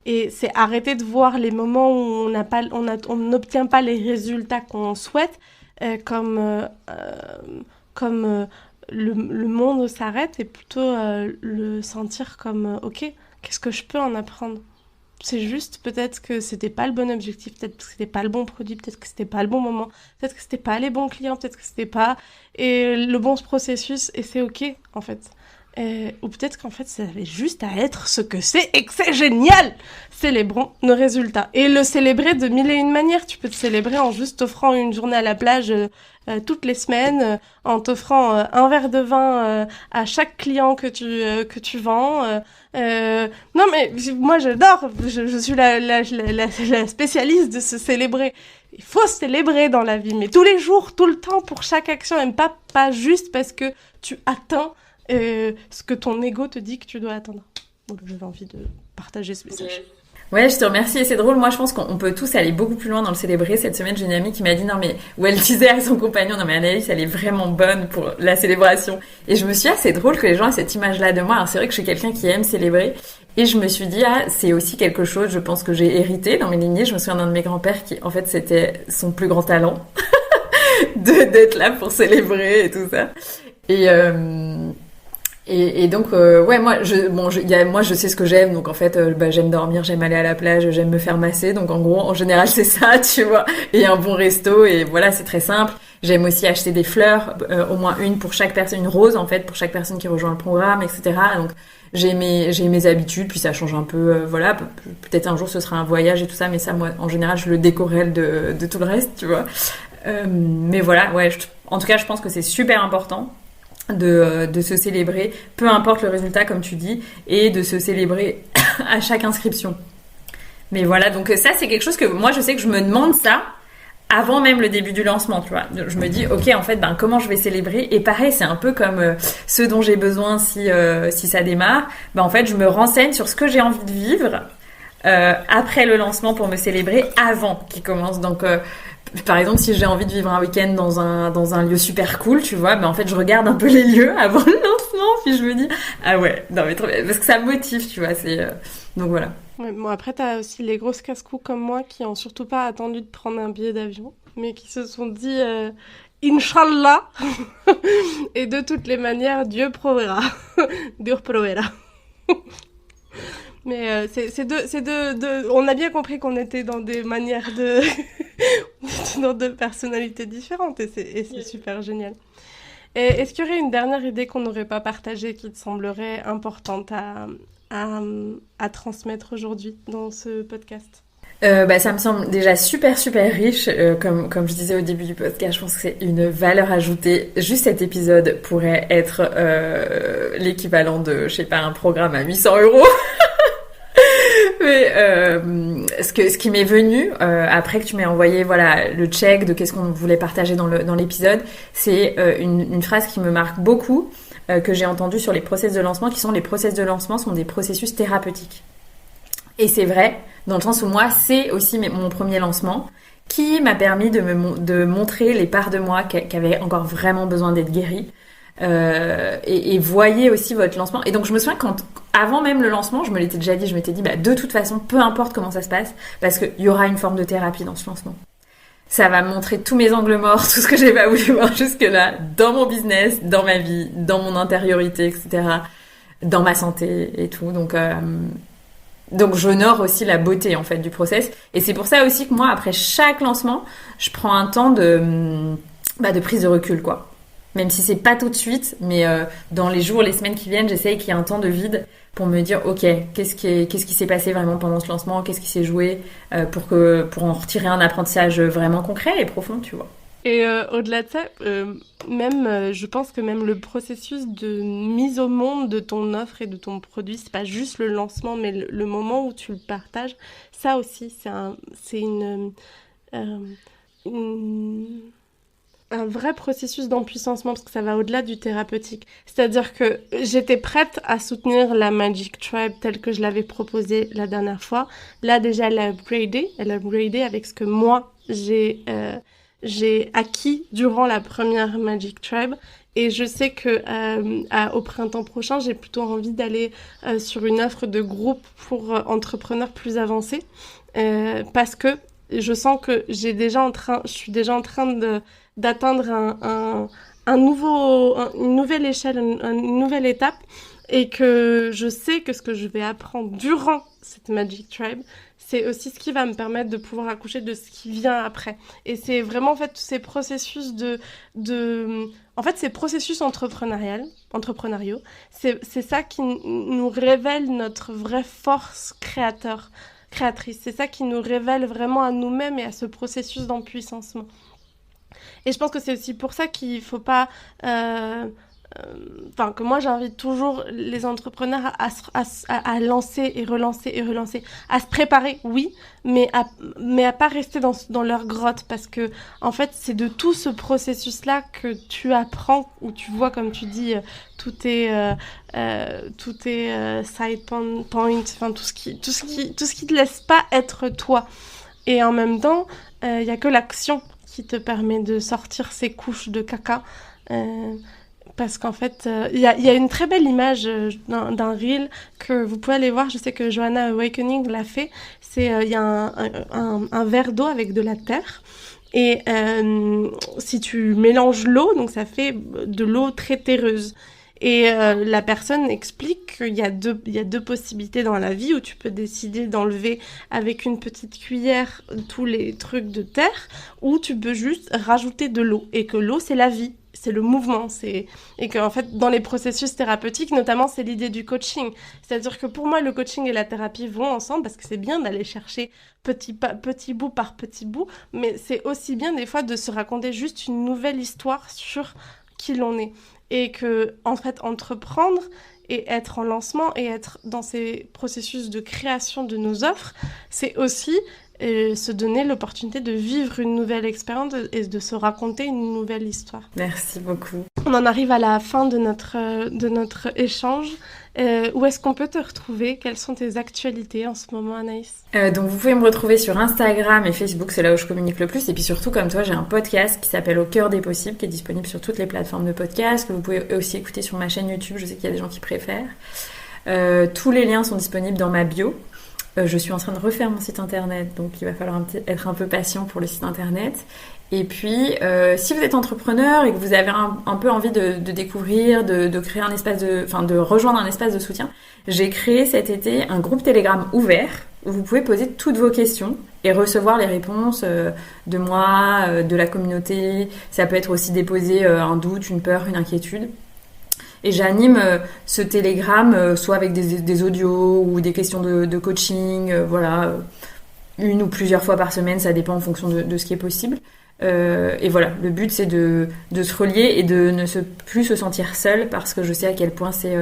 Et c'est arrêter de voir les moments où on n'obtient pas les résultats qu'on souhaite comme le monde s'arrête, et plutôt le sentir comme ok, qu'est-ce que je peux en apprendre ? C'est juste peut-être que c'était pas le bon objectif, peut-être que c'était pas le bon produit, peut-être que c'était pas le bon moment, peut-être que c'était pas les bons clients, peut-être que c'était pas le bon processus, et c'est ok en fait. Ou peut-être qu'en fait ça avait juste à être ce que c'est et que c'est génial. Célébrons nos résultats et le célébrer de mille et une manières. Tu peux te célébrer en juste t'offrant une journée à la plage toutes les semaines, en t'offrant un verre de vin à chaque client que tu vends. Non mais moi j'adore, je suis la spécialiste de se célébrer. Il faut se célébrer dans la vie, mais tous les jours, tout le temps, pour chaque action, et pas juste parce que tu atteins ce que ton ego te dit que tu dois atteindre. Donc j'avais envie de partager ce message. Ouais, je te remercie, et c'est drôle, moi je pense qu'on peut tous aller beaucoup plus loin dans le célébrer. Cette semaine, j'ai une amie qui m'a dit non mais, où elle disait à son compagnon, non mais Anaïs, elle est vraiment bonne pour la célébration. Et je me suis dit, c'est drôle que les gens aient cette image-là de moi. Alors c'est vrai que je suis quelqu'un qui aime célébrer, et je me suis dit, c'est aussi quelque chose, je pense que j'ai hérité dans mes lignées. Je me souviens d'un de mes grands-pères qui, en fait, c'était son plus grand talent d'être là pour célébrer et tout ça. Et donc ouais, moi je sais ce que j'aime, donc en fait j'aime dormir, j'aime aller à la plage, j'aime me faire masser, donc en gros en général c'est ça, tu vois, et un bon resto, et voilà, c'est très simple. J'aime aussi acheter des fleurs, au moins une pour chaque personne, une rose en fait pour chaque personne qui rejoint le programme, etc. Donc j'ai mes habitudes, puis ça change un peu, voilà, peut-être un jour ce sera un voyage et tout ça, mais ça moi en général je le décorrèle de tout le reste, tu vois. Mais voilà, ouais, en tout cas je pense que c'est super important de se célébrer, peu importe le résultat comme tu dis, et de se célébrer à chaque inscription. Mais voilà, donc ça c'est quelque chose que moi je sais que je me demande ça avant même le début du lancement, tu vois. Je me dis ok, en fait comment je vais célébrer, et pareil c'est un peu comme ce dont j'ai besoin si ça démarre, en fait je me renseigne sur ce que j'ai envie de vivre après le lancement pour me célébrer avant qu'il commence. Donc par exemple, si j'ai envie de vivre un week-end dans un lieu super cool, tu vois, en fait, je regarde un peu les lieux avant le lancement, puis je me dis, ah ouais, non mais trop bien, parce que ça me motive, tu vois, donc voilà. Ouais, bon, après, t'as aussi les grosses casse-cous comme moi qui ont surtout pas attendu de prendre un billet d'avion, mais qui se sont dit, Inch'Allah, et de toutes les manières, Dieu proverra. Dieu proverra. Mais on a bien compris qu'on était dans des manières dans deux personnalités différentes, et c'est super génial. Et est-ce qu'il y aurait une dernière idée qu'on n'aurait pas partagée qui te semblerait importante à transmettre aujourd'hui dans ce podcast ? Ça me semble déjà super super riche. Comme je disais au début du podcast, je pense que c'est une valeur ajoutée. Juste cet épisode pourrait être l'équivalent de, je sais pas, un programme à 800 €. Mais ce qui m'est venu après que tu m'aies envoyé voilà le check de qu'est-ce qu'on voulait partager dans l'épisode, c'est une phrase qui me marque beaucoup que j'ai entendue sur les process de lancement, qui sont les process de lancement sont des processus thérapeutiques. Et c'est vrai, dans le sens où moi, c'est aussi mon premier lancement qui m'a permis de montrer les parts de moi qui avaient encore vraiment besoin d'être guéries. Et voyez aussi votre lancement. Et donc, je me souviens avant même le lancement, je m'étais dit, de toute façon, peu importe comment ça se passe, parce qu'il y aura une forme de thérapie dans ce lancement. Ça va me montrer tous mes angles morts, tout ce que j'ai pas voulu voir jusque-là, dans mon business, dans ma vie, dans mon intériorité, etc., dans ma santé et tout. Donc j'honore aussi la beauté en fait du process, et c'est pour ça aussi que moi après chaque lancement je prends un temps de prise de recul quoi, même si c'est pas tout de suite, mais dans les jours, les semaines qui viennent, j'essaye qu'il y ait un temps de vide pour me dire ok, qu'est-ce qui s'est passé vraiment pendant ce lancement, qu'est-ce qui s'est joué pour en retirer un apprentissage vraiment concret et profond, tu vois. Et au-delà de ça, je pense que même le processus de mise au monde de ton offre et de ton produit, c'est pas juste le lancement, mais le moment où tu le partages, ça aussi, c'est un vrai processus d'empuissancement, parce que ça va au-delà du thérapeutique. C'est-à-dire que j'étais prête à soutenir la Magic Tribe telle que je l'avais proposée la dernière fois. Là, déjà, elle a upgradé avec ce que moi, j'ai acquis durant la première Magic Tribe, et je sais que au printemps prochain, j'ai plutôt envie d'aller sur une offre de groupe pour entrepreneurs plus avancés, parce que je sens que je suis déjà en train d'atteindre une nouvelle échelle, une nouvelle étape, et que je sais que ce que je vais apprendre durant cette Magic Tribe, c'est aussi ce qui va me permettre de pouvoir accoucher de ce qui vient après. Et c'est vraiment en fait tous ces processus ces processus entrepreneuriaux, c'est ça qui nous révèle notre vraie force créatrice. C'est ça qui nous révèle vraiment à nous-mêmes et à ce processus d'empuissancement. Et je pense que c'est aussi pour ça qu'il faut pas... que moi j'invite toujours les entrepreneurs à lancer et relancer, à se préparer, oui, mais à pas rester dans leur grotte, parce que en fait c'est de tout ce processus là que tu apprends, où tu vois, comme tu dis, tout est side point, enfin tout ce qui te laisse pas être toi. Et en même temps il y a que l'action qui te permet de sortir ces couches de caca. Parce qu'en fait, il y a une très belle image d'un reel que vous pouvez aller voir. Je sais que Johanna Awakening l'a fait. Il y a un verre d'eau avec de la terre. Et si tu mélanges l'eau, donc ça fait de l'eau très terreuse. Et la personne explique qu'il y a deux possibilités dans la vie, où tu peux décider d'enlever avec une petite cuillère tous les trucs de terre, ou tu peux juste rajouter de l'eau. Et que l'eau, c'est la vie. C'est le mouvement, et qu'en fait, dans les processus thérapeutiques, notamment, c'est l'idée du coaching. C'est-à-dire que pour moi, le coaching et la thérapie vont ensemble, parce que c'est bien d'aller chercher petit bout par petit bout, mais c'est aussi bien des fois de se raconter juste une nouvelle histoire sur qui l'on est. Et que, en fait, entreprendre et être en lancement et être dans ces processus de création de nos offres, c'est aussi se donner l'opportunité de vivre une nouvelle expérience et de se raconter une nouvelle histoire. Merci beaucoup. On en arrive à la fin de notre échange. Où est-ce qu'on peut te retrouver ? Quelles sont tes actualités en ce moment, Anaïs ? Donc vous pouvez me retrouver sur Instagram et Facebook, c'est là où je communique le plus. Et puis surtout, comme toi, j'ai un podcast qui s'appelle Au cœur des possibles, qui est disponible sur toutes les plateformes de podcast, que vous pouvez aussi écouter sur ma chaîne YouTube. Je sais qu'il y a des gens qui préfèrent. Tous les liens sont disponibles dans ma bio. Je suis en train de refaire mon site internet, donc il va falloir être un peu patient pour le site internet. Et puis, si vous êtes entrepreneur et que vous avez un peu envie de découvrir, de créer un espace de rejoindre un espace de soutien, j'ai créé cet été un groupe Telegram ouvert où vous pouvez poser toutes vos questions et recevoir les réponses de moi, de la communauté. Ça peut être aussi déposer un doute, une peur, une inquiétude. Et j'anime ce Telegram soit avec des audios ou des questions de coaching, voilà. une ou plusieurs fois par semaine, ça dépend en fonction de ce qui est possible. Et voilà, le but c'est de se relier et de ne plus se sentir seul, parce que je sais à quel point c'est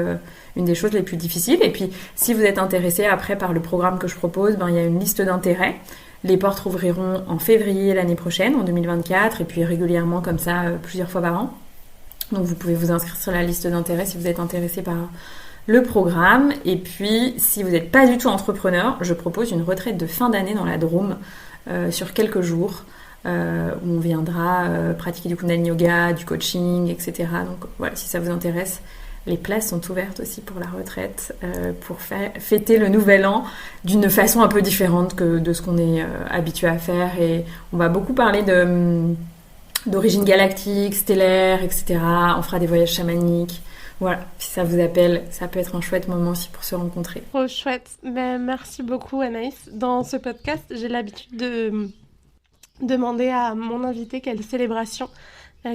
une des choses les plus difficiles. Et puis si vous êtes intéressé après par le programme que je propose, il y a une liste d'intérêts. Les portes rouvriront en février l'année prochaine, en 2024, et puis régulièrement comme ça, plusieurs fois par an. Donc vous pouvez vous inscrire sur la liste d'intérêts si vous êtes intéressé par le programme. Et puis si vous n'êtes pas du tout entrepreneur, je propose une retraite de fin d'année dans la Drôme sur quelques jours, où on viendra pratiquer du Kundalini Yoga, du coaching, etc. Donc voilà, si ça vous intéresse, les places sont ouvertes aussi pour la retraite, pour fêter le nouvel an d'une façon un peu différente que de ce qu'on est habitué à faire. Et on va beaucoup parler d'origine galactique, stellaire, etc. On fera des voyages chamaniques. Voilà, si ça vous appelle, ça peut être un chouette moment aussi pour se rencontrer. Trop chouette. Mais merci beaucoup Anaïs. Dans ce podcast, j'ai l'habitude de demander à mon invité quelle célébration,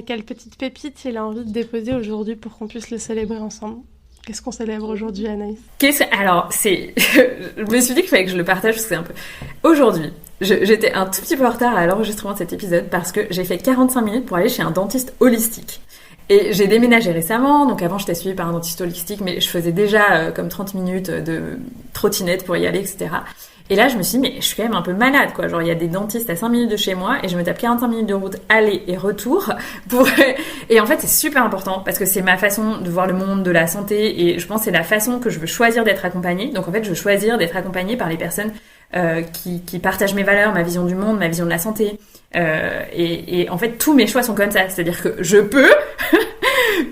quelle petite pépite il a envie de déposer aujourd'hui pour qu'on puisse le célébrer ensemble. Qu'est-ce qu'on célèbre aujourd'hui, Anaïs ? Alors, je me suis dit qu'il fallait que je le partage, parce que c'est un peu... Aujourd'hui, j'étais un tout petit peu en retard à l'enregistrement de cet épisode parce que j'ai fait 45 minutes pour aller chez un dentiste holistique. Et j'ai déménagé récemment, donc avant j'étais suivie par un dentiste holistique, mais je faisais déjà comme 30 minutes de trottinette pour y aller, etc. Et là, je me suis dit, mais je suis quand même un peu malade, quoi. Genre, il y a des dentistes à 5 minutes de chez moi et je me tape 45 minutes de route aller et retour Et en fait, c'est super important parce que c'est ma façon de voir le monde de la santé et je pense que c'est la façon que je veux choisir d'être accompagnée. Donc, en fait, je veux choisir d'être accompagnée par les personnes qui partagent mes valeurs, ma vision du monde, ma vision de la santé. Et en fait, tous mes choix sont comme ça. C'est-à-dire que je peux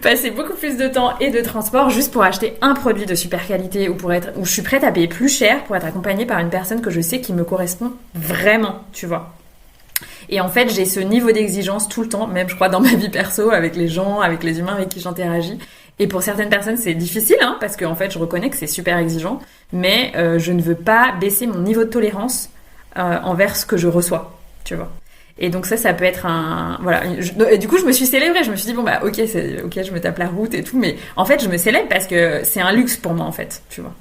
passer beaucoup plus de temps et de transport juste pour acheter un produit de super qualité ou je suis prête à payer plus cher pour être accompagnée par une personne que je sais qui me correspond vraiment, tu vois. Et en fait, j'ai ce niveau d'exigence tout le temps, même je crois dans ma vie perso, avec les gens, avec les humains avec qui j'interagis. Et pour certaines personnes, c'est difficile, parce que en fait, je reconnais que c'est super exigeant, mais je ne veux pas baisser mon niveau de tolérance envers ce que je reçois, tu vois. Et donc ça peut être voilà. Et du coup, je me suis célébrée. Je me suis dit, bon, ok, je me tape la route et tout. Mais en fait, je me célèbre parce que c'est un luxe pour moi, en fait, tu vois.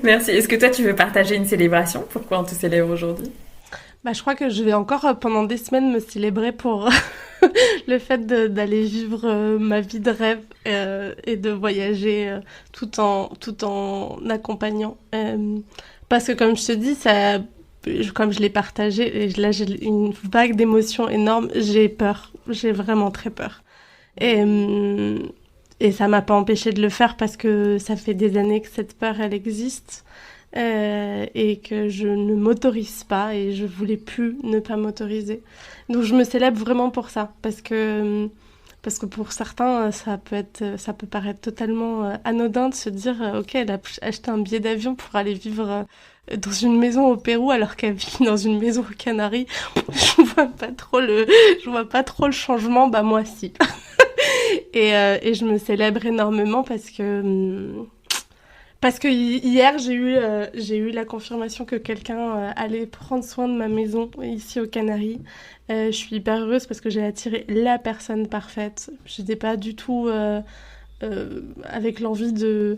Merci. Est-ce que toi, tu veux partager une célébration ? Pourquoi on te célèbre aujourd'hui ? Je crois que je vais encore pendant des semaines me célébrer pour le fait d'aller vivre ma vie de rêve et de voyager tout en accompagnant. Parce que comme je te dis, comme je l'ai partagé, et là j'ai une vague d'émotions énorme, j'ai peur, j'ai vraiment très peur. Et ça m'a pas empêché de le faire parce que ça fait des années que cette peur elle existe et que je ne m'autorise pas et je voulais plus ne pas m'autoriser. Donc je me célèbre vraiment pour ça parce que pour certains ça peut paraître totalement anodin de se dire ok, elle a acheté un billet d'avion pour aller vivre dans une maison au Pérou alors qu'elle vit dans une maison aux Canaries. Je vois pas trop le changement. Moi si. et je me célèbre énormément parce que hier j'ai eu la confirmation que quelqu'un allait prendre soin de ma maison ici aux Canaries. Je suis hyper heureuse parce que j'ai attiré la personne parfaite. Je n'étais pas du tout avec l'envie de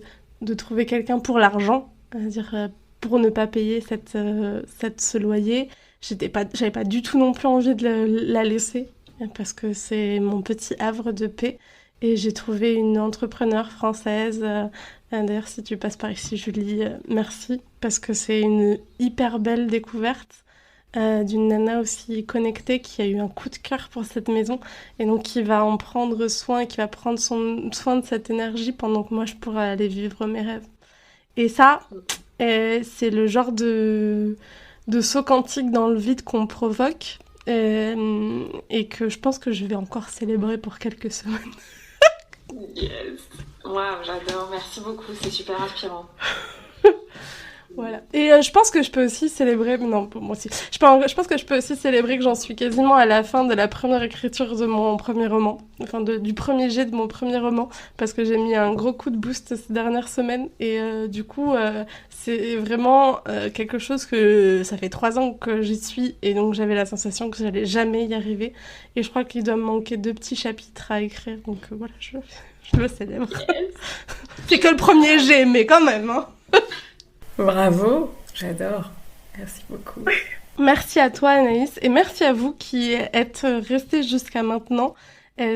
trouver quelqu'un pour l'argent, c'est-à-dire pour ne pas payer ce loyer. J'avais pas du tout non plus envie de la laisser parce que c'est mon petit havre de paix. Et j'ai trouvé une entrepreneure française. D'ailleurs, si tu passes par ici, Julie, merci. Parce que c'est une hyper belle découverte d'une nana aussi connectée qui a eu un coup de cœur pour cette maison. Et donc, qui va en prendre soin et qui va prendre soin de cette énergie pendant que moi, je pourrais aller vivre mes rêves. Et ça, c'est le genre de saut quantique dans le vide qu'on provoque. Et que je pense que je vais encore célébrer pour quelques semaines. Yes. Waouh, j'adore. Merci beaucoup. C'est super inspirant. Voilà. Et je pense que je peux aussi célébrer... Non, moi aussi. Je pense que je peux aussi célébrer que j'en suis quasiment à la fin de la première écriture de mon premier roman. Enfin, du premier jet de mon premier roman. Parce que j'ai mis un gros coup de boost ces dernières semaines. Et du coup, c'est vraiment quelque chose que... Ça fait 3 ans que j'y suis. Et donc, j'avais la sensation que j'allais jamais y arriver. Et je crois qu'il doit me manquer 2 petits chapitres à écrire. Donc voilà, je le célèbre. Yes. C'est que le premier jet, mais quand même, hein. Bravo, j'adore. Merci beaucoup. Merci à toi Anaïs et merci à vous qui êtes restés jusqu'à maintenant.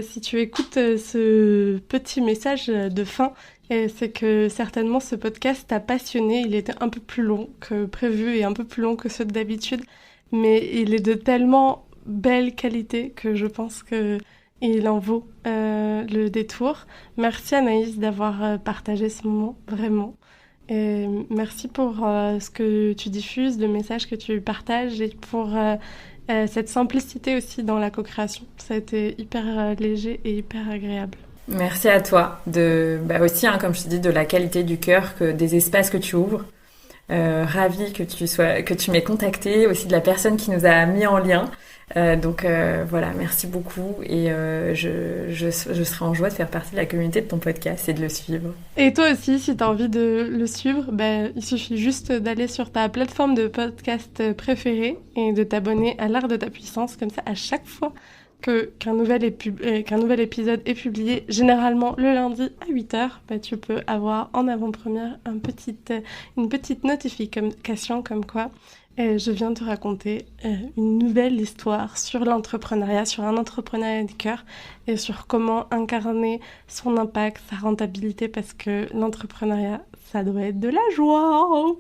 Si tu écoutes ce petit message de fin, c'est que certainement ce podcast t'a passionné. Il était un peu plus long que prévu et un peu plus long que ceux d'habitude, mais il est de tellement belle qualité que je pense qu'il en vaut le détour. Merci Anaïs d'avoir partagé ce moment, vraiment. Et merci pour ce que tu diffuses, le message que tu partages et pour cette simplicité aussi dans la co-création. Ça a été hyper léger et hyper agréable. Merci à toi aussi, comme je te dis, de la qualité du cœur, des espaces que tu ouvres. Ravie que tu m'aies contacté, aussi de la personne qui nous a mis en lien. Voilà, merci beaucoup et je serai en joie de faire partie de la communauté de ton podcast et de le suivre. Et toi aussi, si tu as envie de le suivre, il suffit juste d'aller sur ta plateforme de podcast préférée et de t'abonner à l'Art de ta puissance. Comme ça, à chaque fois qu'un nouvel épisode est publié, généralement le lundi à 8h, tu peux avoir en avant-première une petite notification comme quoi je viens de te raconter une nouvelle histoire sur l'entrepreneuriat, sur un entrepreneuriat de cœur et sur comment incarner son impact, sa rentabilité, parce que l'entrepreneuriat, ça doit être de la joie.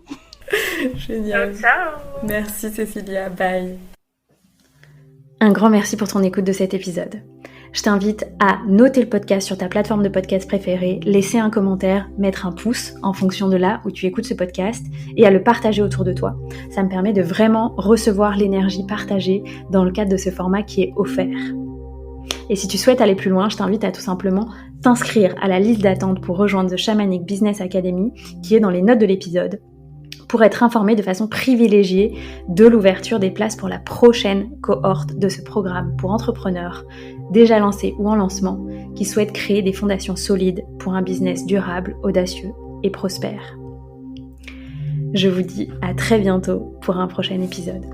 Génial. Ciao. Merci Cécilia, bye. Un grand merci pour ton écoute de cet épisode. Je t'invite à noter le podcast sur ta plateforme de podcast préférée, laisser un commentaire, mettre un pouce en fonction de là où tu écoutes ce podcast et à le partager autour de toi. Ça me permet de vraiment recevoir l'énergie partagée dans le cadre de ce format qui est offert. Et si tu souhaites aller plus loin, je t'invite à tout simplement t'inscrire à la liste d'attente pour rejoindre The Shamanic Business Academy qui est dans les notes de l'épisode, pour être informé de façon privilégiée de l'ouverture des places pour la prochaine cohorte de ce programme pour entrepreneurs déjà lancés ou en lancement qui souhaitent créer des fondations solides pour un business durable, audacieux et prospère. Je vous dis à très bientôt pour un prochain épisode.